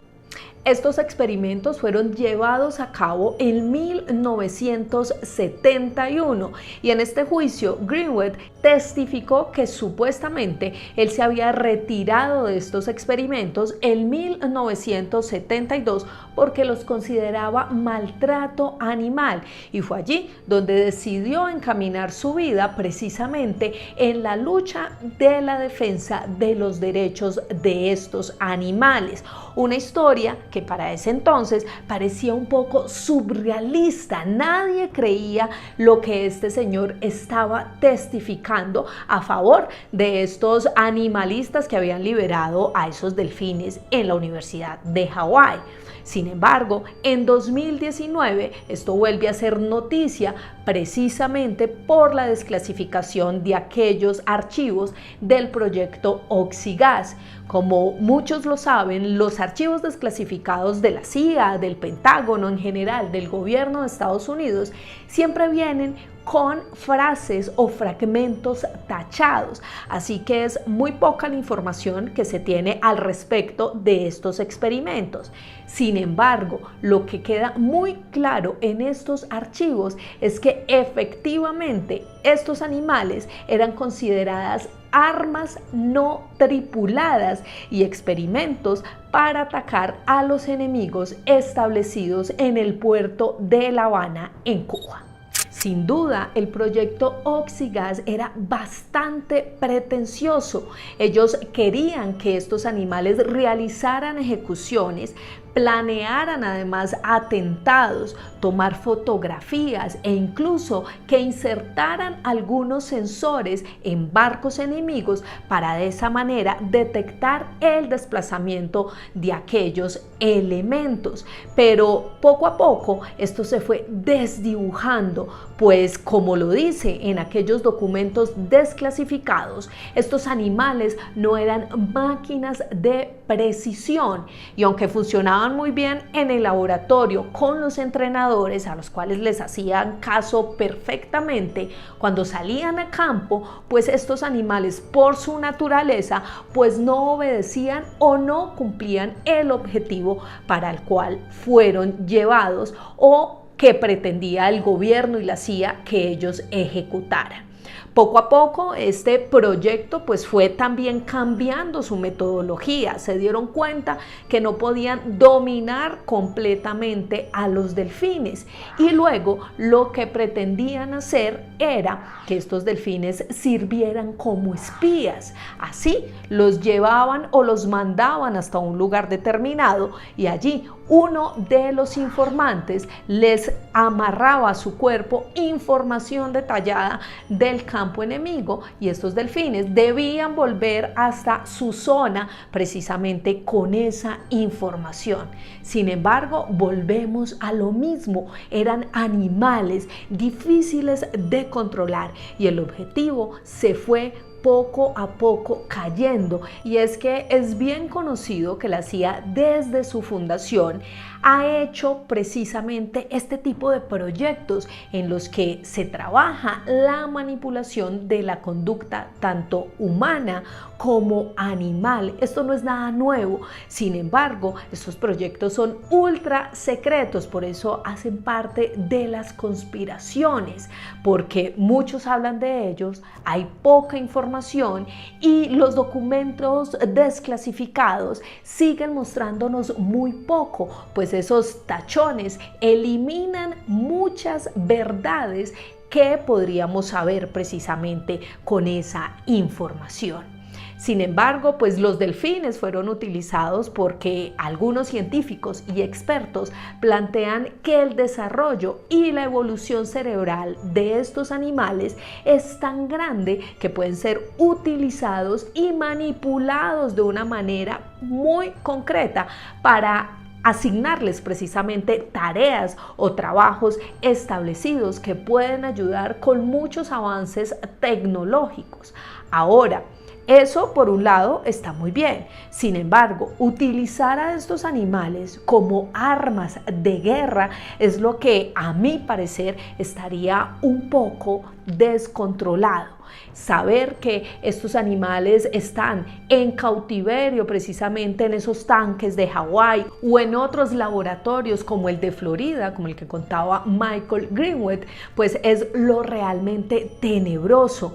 Estos experimentos fueron llevados a cabo en 1971 y en este juicio Greenwald testificó que supuestamente él se había retirado de estos experimentos en 1972 porque los consideraba maltrato animal, y fue allí donde decidió encaminar su vida precisamente en la lucha de la defensa de los derechos de estos animales. Una historia que para ese entonces parecía un poco surrealista. Nadie creía lo que este señor estaba testificando a favor de estos animalistas que habían liberado a esos delfines en la Universidad de Hawái. Sin embargo, en 2019 esto vuelve a ser noticia precisamente por la desclasificación de aquellos archivos del proyecto Oxygas. Como muchos lo saben, los archivos desclasificados de la CIA, del Pentágono en general, del gobierno de Estados Unidos, siempre vienen con frases o fragmentos tachados, así que es muy poca la información que se tiene al respecto de estos experimentos. Sin embargo, lo que queda muy claro en estos archivos es que efectivamente estos animales eran consideradas armas no tripuladas y experimentos para atacar a los enemigos establecidos en el puerto de La Habana, en Cuba. Sin duda, el proyecto Oxygas era bastante pretencioso. Ellos querían que estos animales realizaran ejecuciones, planearan además atentados, tomar fotografías e incluso que insertaran algunos sensores en barcos enemigos para de esa manera detectar el desplazamiento de aquellos elementos. Pero poco a poco esto se fue desdibujando, pues como lo dice en aquellos documentos desclasificados, estos animales no eran máquinas de precisión, y aunque funcionaban muy bien en el laboratorio con los entrenadores a los cuales les hacían caso perfectamente, cuando salían a campo, pues estos animales por su naturaleza pues no obedecían o no cumplían el objetivo para el cual fueron llevados o que pretendía el gobierno y la CIA que ellos ejecutaran. Poco a poco este proyecto pues fue también cambiando su metodología. Se dieron cuenta que no podían dominar completamente a los delfines, y luego lo que pretendían hacer era que estos delfines sirvieran como espías. Así los llevaban o los mandaban hasta un lugar determinado, y allí uno de los informantes les amarraba a su cuerpo información detallada del campo enemigo, y estos delfines debían volver hasta su zona precisamente con esa información. Sin embargo, volvemos a lo mismo, eran animales difíciles de controlar y el objetivo se fue poco a poco cayendo. Y es que es bien conocido que la CIA desde su fundación ha hecho precisamente este tipo de proyectos en los que se trabaja la manipulación de la conducta tanto humana como animal. Esto no es nada nuevo. Sin embargo, estos proyectos son ultra secretos, por eso hacen parte de las conspiraciones, porque muchos hablan de ellos, hay poca información y los documentos desclasificados siguen mostrándonos muy poco, pues esos tachones eliminan muchas verdades que podríamos saber precisamente con esa información. Sin embargo, pues los delfines fueron utilizados porque algunos científicos y expertos plantean que el desarrollo y la evolución cerebral de estos animales es tan grande que pueden ser utilizados y manipulados de una manera muy concreta para asignarles precisamente tareas o trabajos establecidos que pueden ayudar con muchos avances tecnológicos. Ahora, eso por un lado está muy bien. Sin embargo, utilizar a estos animales como armas de guerra es lo que a mi parecer estaría un poco descontrolado. Saber que estos animales están en cautiverio precisamente en esos tanques de Hawái o en otros laboratorios como el de Florida, como el que contaba Michael Greenwald, pues es lo realmente tenebroso.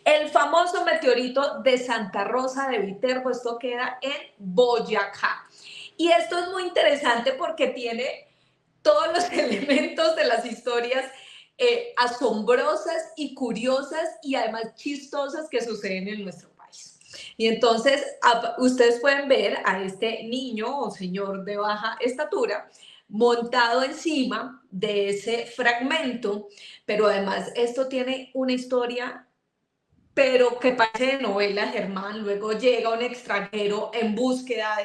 El famoso meteorito de Santa Rosa de Viterbo, esto queda en Boyacá. Y esto es muy interesante porque tiene todos los elementos de las historias asombrosas y curiosas y además chistosas que suceden en nuestro país. Y entonces ustedes pueden ver a este niño o señor de baja estatura montado encima de ese fragmento, pero además esto tiene una historia pero que parece de novela, Germán. Luego llega un extranjero en búsqueda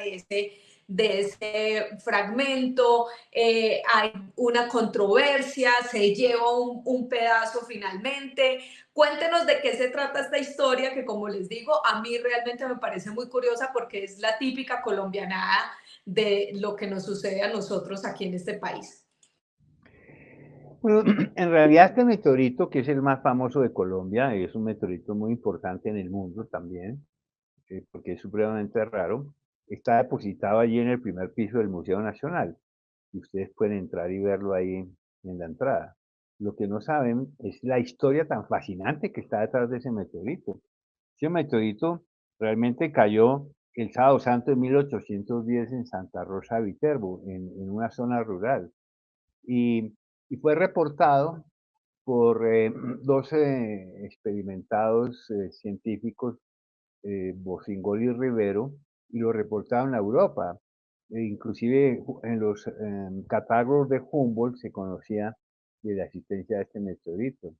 de ese fragmento, hay una controversia, se lleva un pedazo finalmente. Cuéntenos de qué se trata esta historia que, como les digo, a mí realmente me parece muy curiosa porque es la típica colombianada de lo que nos sucede a nosotros aquí en este país. Bueno, en realidad este meteorito, que es el más famoso de Colombia, es un meteorito muy importante en el mundo también, porque es supremamente raro, está depositado allí en el primer piso del Museo Nacional. Y ustedes pueden entrar y verlo ahí en la entrada. Lo que no saben es la historia tan fascinante que está detrás de ese meteorito. Ese meteorito realmente cayó el sábado santo de 1810 en Santa Rosa de Viterbo, en una zona rural. Y, y fue reportado por dos experimentados científicos, Bocingol y Rivero, y lo reportaron a Europa. Inclusive en los catálogos de Humboldt se conocía de la existencia de este meteorito.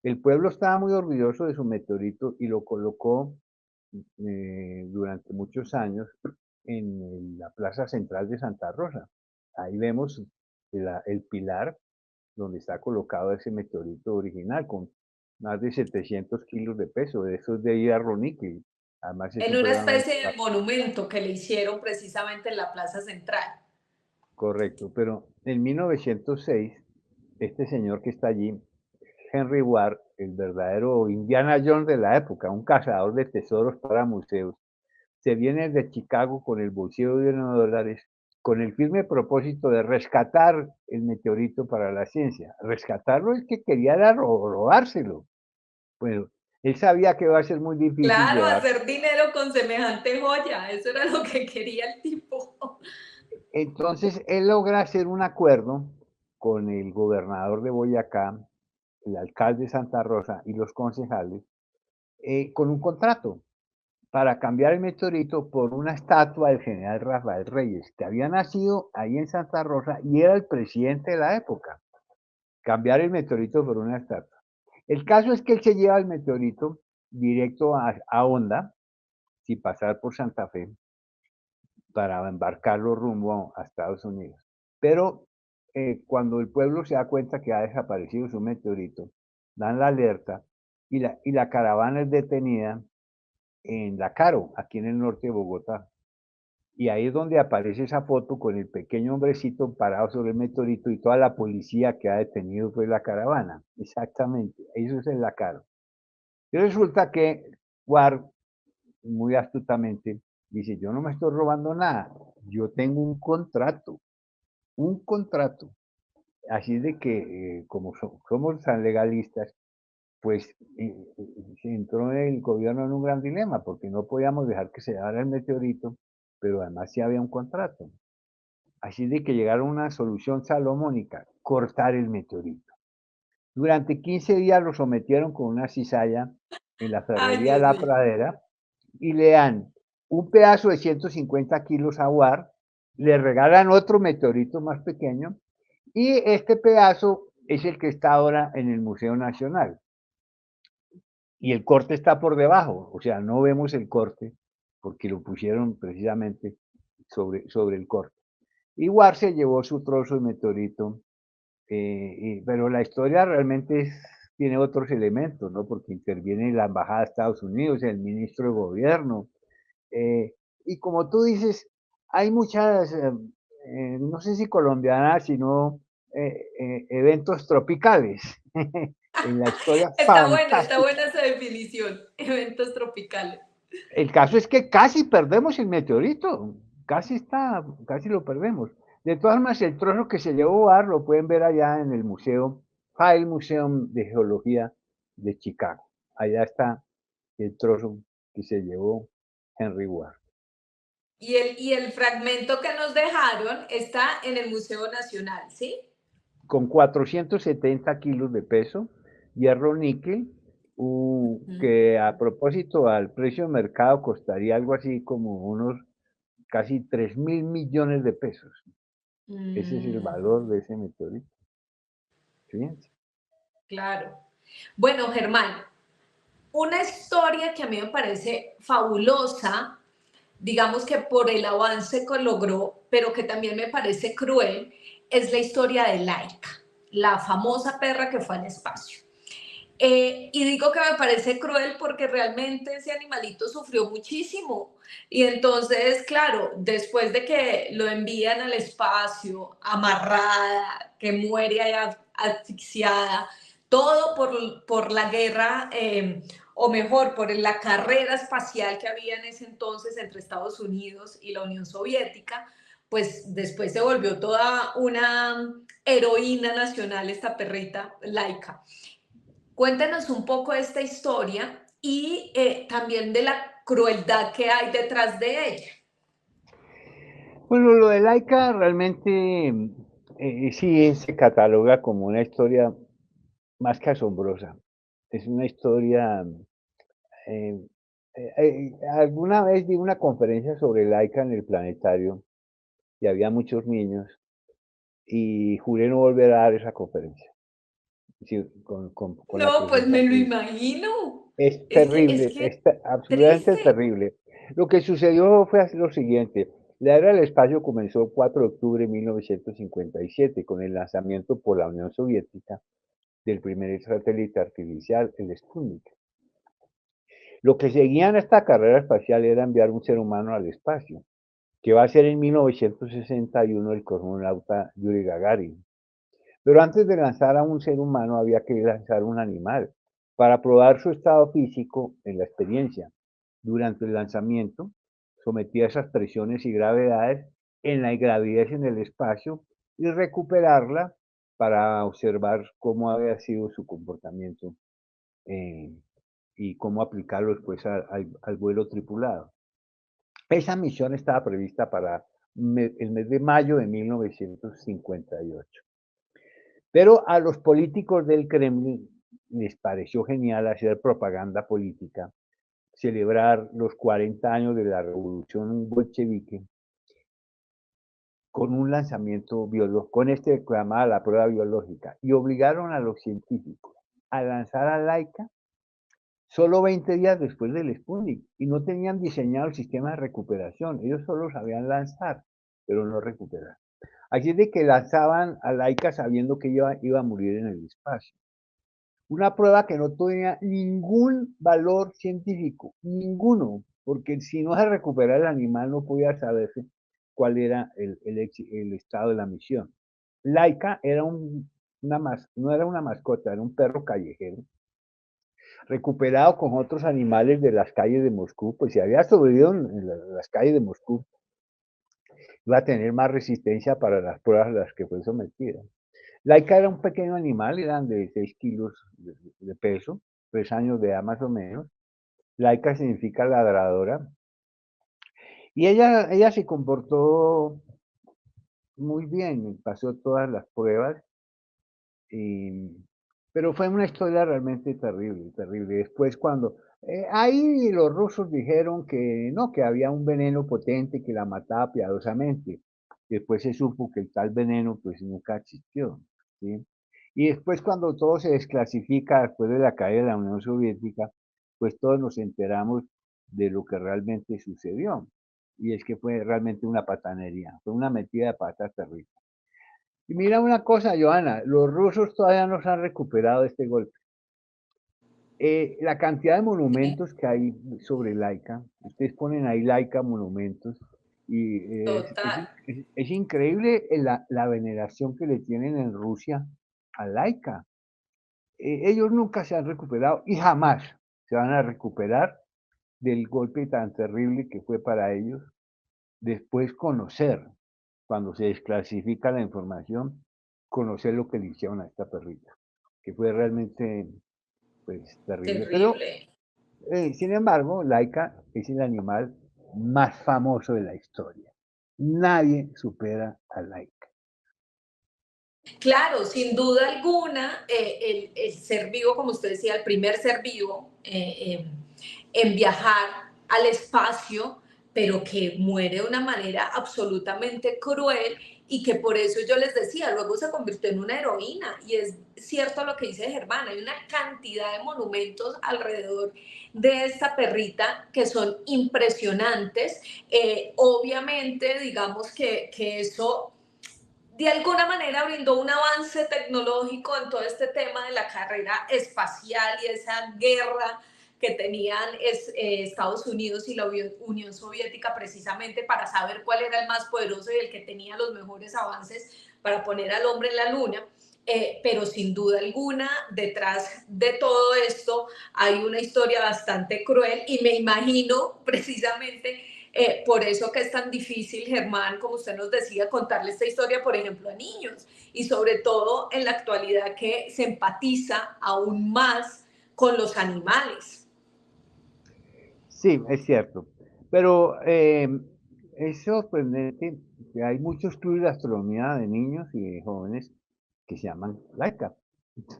El pueblo estaba muy orgulloso de su meteorito y lo colocó durante muchos años en la plaza central de Santa Rosa. Ahí vemos el pilar donde está colocado ese meteorito original con más de 700 kilos de peso, de esos de hierro níquel. Además es En una supremamente especie de monumento que le hicieron precisamente en la Plaza Central. correcto, pero en 1906, este señor que está allí, Henry Ward, el verdadero Indiana Jones de la época, un cazador de tesoros para museos, se viene de Chicago con el bolsillo de $1 con el firme propósito de rescatar el meteorito para la ciencia. Rescatarlo es que quería robárselo. Bueno, él sabía que va a ser muy difícil Claro, llevar. hacer dinero con semejante joya, eso era lo que quería el tipo. Entonces, él logra hacer un acuerdo con el gobernador de Boyacá, el alcalde de Santa Rosa y los concejales, con un contrato para cambiar el meteorito por una estatua del general Rafael Reyes, que había nacido ahí en Santa Rosa y era el presidente de la época. Cambiar el meteorito por una estatua. El caso es que él se lleva el meteorito directo a Honda, sin pasar por Santa Fe, para embarcarlo rumbo a Estados Unidos. Pero cuando el pueblo se da cuenta que ha desaparecido su meteorito, dan la alerta y la caravana es detenida en La Caro, aquí en el norte de Bogotá. Y ahí es donde aparece esa foto con el pequeño hombrecito parado sobre el meteorito y toda la policía que ha detenido pues la caravana. Exactamente, eso es en La Caro. Y resulta que Ward, muy astutamente, dice, yo no me estoy robando nada, yo tengo un contrato. Así de que, como somos tan legalistas, pues se entró el gobierno en un gran dilema, porque no podíamos dejar que se dara el meteorito, pero además sí había un contrato. Así de que llegaron a una solución salomónica, cortar el meteorito. Durante 15 días lo sometieron con una cizalla en la Ay, ferrería de Dios La mío. Pradera y le dan un pedazo de 150 kilos a Ward, le regalan otro meteorito más pequeño y este pedazo es el que está ahora en el Museo Nacional. Y el corte está por debajo, o sea, no vemos el corte porque lo pusieron precisamente sobre el corte. Y Ward se llevó su trozo de meteorito, pero la historia realmente tiene otros elementos, ¿no? Porque interviene la Embajada de Estados Unidos, el ministro de Gobierno, eh, y como tú dices, hay muchas, no sé si colombianas, sino eventos tropicales en la historia Está fantástica. buena esa definición. Eventos tropicales. El caso es que casi perdemos el meteorito, casi lo perdemos. De todas formas, el trozo que se llevó Barr lo pueden ver allá en el museo, Field Museum de Geología de Chicago. Allá está el trozo que se llevó Henry Ward. Y el fragmento que nos dejaron está en el Museo Nacional, ¿sí? Con 470 kilos de peso, hierro níquel, que a propósito al precio de mercado costaría algo así como unos casi 3.000 millones de pesos. Ese es el valor de ese meteorito. Fíjense. Claro. Bueno, Germán, una historia que a mí me parece fabulosa, digamos que por el avance que logró, pero que también me parece cruel, es la historia de Laika, la famosa perra que fue al espacio. Y digo que me parece cruel porque realmente ese animalito sufrió muchísimo. Y entonces, claro, después de que lo envían al espacio, amarrada, que muere allá asfixiada, todo por la guerra, o mejor, por la carrera espacial que había en ese entonces entre Estados Unidos y la Unión Soviética, pues después se volvió toda una heroína nacional esta perrita Laika. Cuéntanos un poco de esta historia y también de la crueldad que hay detrás de ella. Bueno, lo de Laika realmente sí se cataloga como una historia más que asombrosa. Es una historia. eh, Alguna vez di una conferencia sobre Laika en el planetario y había muchos niños y juré no volver a dar esa conferencia. Sí, con la No, pues presencia me lo que imagino. es Es terrible, que absolutamente triste. terrible. Lo que sucedió fue así lo siguiente. La era del espacio comenzó el 4 de octubre de 1957 con el lanzamiento por la Unión Soviética del primer satélite artificial, el Sputnik. Lo que seguía en esta carrera espacial era enviar un ser humano al espacio, que va a ser en 1961 el cosmonauta Yuri Gagarin. Pero antes de lanzar a un ser humano había que lanzar un animal para probar su estado físico en la experiencia. Durante el lanzamiento, sometía a esas presiones y gravedades en la gravidez en el espacio y recuperarla para observar cómo había sido su comportamiento eh, y cómo aplicarlo después al vuelo tripulado. Esa misión estaba prevista para el mes de mayo de 1958. Pero a los políticos del Kremlin les pareció genial hacer propaganda política, celebrar los 40 años de la revolución bolchevique con un lanzamiento biológico, con este que llamaba la prueba biológica, y obligaron a los científicos a lanzar a Laika solo 20 días después del Sputnik, y no tenían diseñado el sistema de recuperación, ellos solo sabían lanzar, pero no recuperar. Así es de que lanzaban a Laika sabiendo que iba a morir en el espacio. Una prueba que no tenía ningún valor científico, ninguno, porque si no se recuperaba el animal no podía saberse cuál era el estado de la misión. Laika era no era una mascota, era un perro callejero, recuperado con otros animales de las calles de Moscú, pues si había sobrevivido en las calles de Moscú, iba a tener más resistencia para las pruebas a las que fue sometida. Laika era un pequeño animal, eran de 6 kilos de peso, 3 años de edad más o menos. Laika significa ladradora. Y ella se comportó muy bien, pasó todas las pruebas, pero fue una historia realmente terrible, terrible. Después cuando ahí los rusos dijeron que no, que había un veneno potente que la mataba piadosamente. Después se supo que el tal veneno pues nunca existió, ¿sí? Y después cuando todo se desclasifica después de la caída de la Unión Soviética, pues todos nos enteramos de lo que realmente sucedió. Y es que fue realmente una patanería, fue una metida de pata terrible. Y mira una cosa, Johanna, los rusos todavía no se han recuperado de este golpe. La cantidad de Sí, monumentos que hay sobre Laika, ustedes ponen ahí Laika monumentos, y total. es increíble la veneración que le tienen en Rusia a Laika. Ellos nunca se han recuperado y jamás se van a recuperar del golpe tan terrible que fue para ellos. Después conocer, cuando se desclasifica la información, conocer lo que le hicieron a esta perrita, que fue realmente, pues, terrible. Pero, Terrible. sin embargo, Laika es el animal más famoso de la historia. Nadie supera a Laika. Claro, sin duda alguna, el ser vivo, como usted decía, el primer ser vivo en viajar al espacio, pero que muere de una manera absolutamente cruel y que por eso yo les decía, luego se convirtió en una heroína. Y es cierto lo que dice Germán, hay una cantidad de monumentos alrededor de esta perrita que son impresionantes. Obviamente, digamos que eso de alguna manera brindó un avance tecnológico en todo este tema de la carrera espacial y esa guerra que tenían Estados Unidos y la Unión Soviética precisamente para saber cuál era el más poderoso y el que tenía los mejores avances para poner al hombre en la luna. Pero sin duda alguna, detrás de todo esto hay una historia bastante cruel y me imagino precisamente por eso que es tan difícil, Germán, como usted nos decía, contarle esta historia, por ejemplo, a niños y sobre todo en la actualidad que se empatiza aún más con los animales. Sí, es cierto. Pero es sorprendente que hay muchos clubes de astronomía de niños y de jóvenes que se llaman Laika,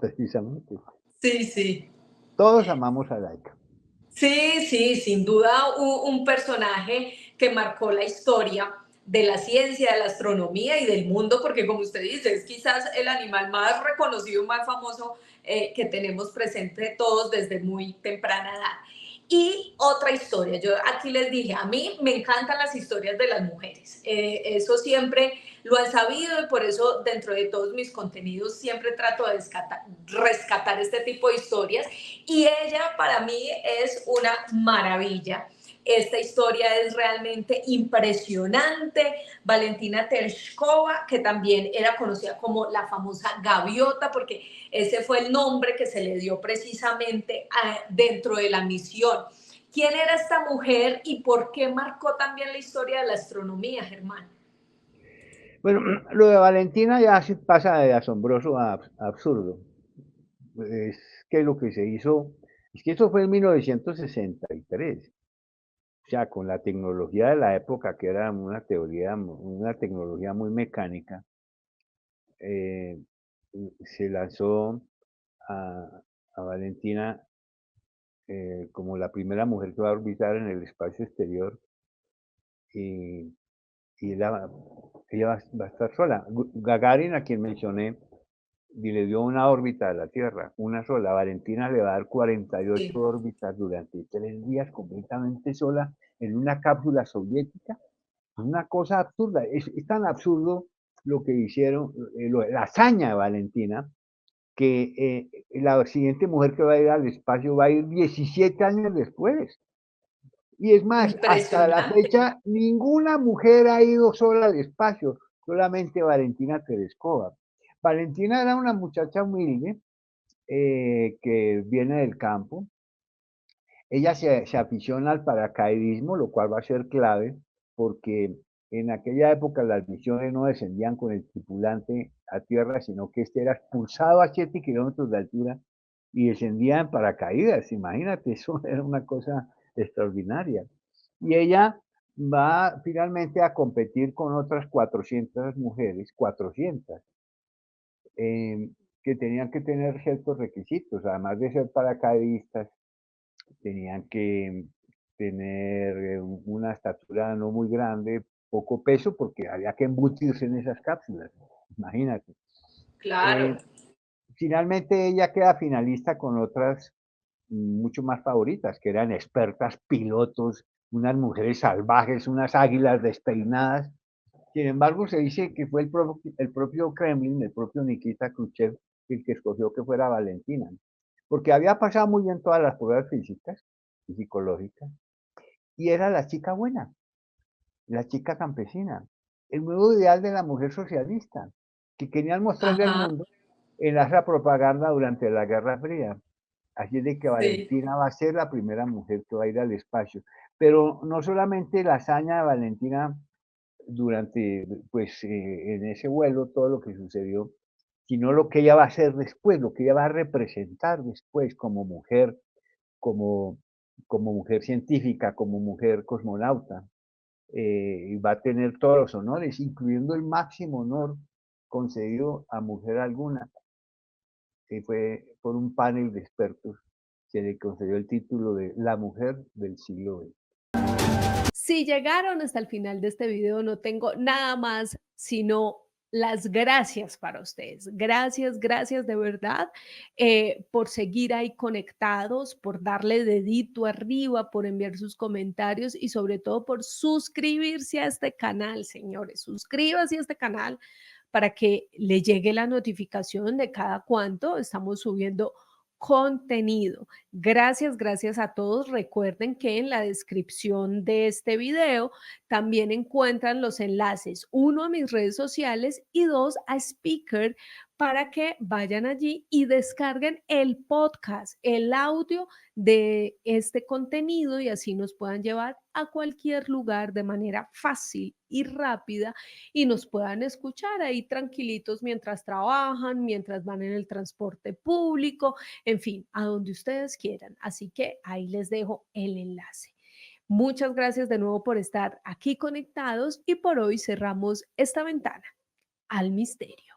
precisamente. Sí, sí. Todos amamos a Laika. Sí, sí, sin duda un personaje que marcó la historia de la ciencia, de la astronomía y del mundo, porque como usted dice, es quizás el animal más reconocido, más famoso que tenemos presente todos desde muy temprana edad. Y otra historia, yo aquí les dije, a mí me encantan las historias de las mujeres, eso siempre lo han sabido y por eso dentro de todos mis contenidos siempre trato de rescatar este tipo de historias y ella para mí es una maravilla. Esta historia es realmente impresionante. Valentina Tereshkova, que también era conocida como la famosa gaviota, porque ese fue el nombre que se le dio precisamente dentro de la misión. ¿Quién era esta mujer y por qué marcó también la historia de la astronomía, Germán? Bueno, lo de Valentina ya sí pasa de asombroso a absurdo. Es que lo que se hizo, es que eso fue en 1963. O sea, con la tecnología de la época, que era una tecnología muy mecánica, eh, se lanzó a, a Valentina como la primera mujer que va a orbitar en el espacio exterior y, y ella va a estar sola. Gagarin, a quien mencioné, y le dio una órbita a la Tierra, una sola. Valentina le va a dar 48 Sí. órbitas durante 3 días completamente sola en una cápsula soviética. Una cosa absurda. Es tan absurdo lo que hicieron, la hazaña de Valentina, que la siguiente mujer que va a ir al espacio va a ir 17 años después. Y es más, hasta la Impresionante. fecha, ninguna mujer ha ido sola al espacio, solamente Valentina Tereskova. Valentina era una muchacha humilde que viene del campo. Ella se aficiona al paracaidismo, lo cual va a ser clave, porque en aquella época las misiones no descendían con el tripulante a tierra, sino que este era expulsado a 7 kilómetros de altura y descendía en paracaídas. Imagínate, eso era una cosa extraordinaria. Y ella va finalmente a competir con otras 400 mujeres, 400, que tenían que tener ciertos requisitos, además de ser paracaidistas, tenían que tener una estatura no muy grande, poco peso, porque había que embutirse en esas cápsulas, imagínate. Claro. Eh, Finalmente ella queda finalista con otras mucho más favoritas, que eran expertas pilotos, unas mujeres salvajes, unas águilas despeinadas. Sin embargo, se dice que fue el propio Kremlin, el propio Nikita Khrushchev, el que escogió que fuera Valentina, porque había pasado muy bien todas las pruebas físicas y psicológicas, y era la chica buena, la chica campesina, el nuevo ideal de la mujer socialista, que querían mostrarle al Ajá, mundo en esa propaganda durante la Guerra Fría. Así de que sí. Valentina va a ser la primera mujer que va a ir al espacio. Pero no solamente la hazaña de Valentina durante, pues, en ese vuelo, todo lo que sucedió, sino lo que ella va a hacer después, lo que ella va a representar después como mujer, como, como mujer científica, como mujer cosmonauta. Y va a tener todos los honores, incluyendo el máximo honor concedido a mujer alguna, que fue por un panel de expertos, se le concedió el título de la mujer del siglo XX. Si llegaron hasta el final de este video, no tengo nada más sino las gracias para ustedes. Gracias, gracias de verdad por seguir ahí conectados, por darle dedito arriba, por enviar sus comentarios y sobre todo por suscribirse a este canal, señores. Suscríbase a este canal para que le llegue la notificación de cada cuánto estamos subiendo contenido. Gracias, gracias a todos. Recuerden que en la descripción de este video también encuentran los enlaces, uno a mis redes sociales y dos a Speaker para que vayan allí y descarguen el podcast, el audio de este contenido y así nos puedan llevar a cualquier lugar de manera fácil y rápida y nos puedan escuchar ahí tranquilitos mientras trabajan, mientras van en el transporte público, en fin, a donde ustedes quieran. Así que ahí les dejo el enlace. Muchas gracias de nuevo por estar aquí conectados y por hoy cerramos esta ventana al misterio.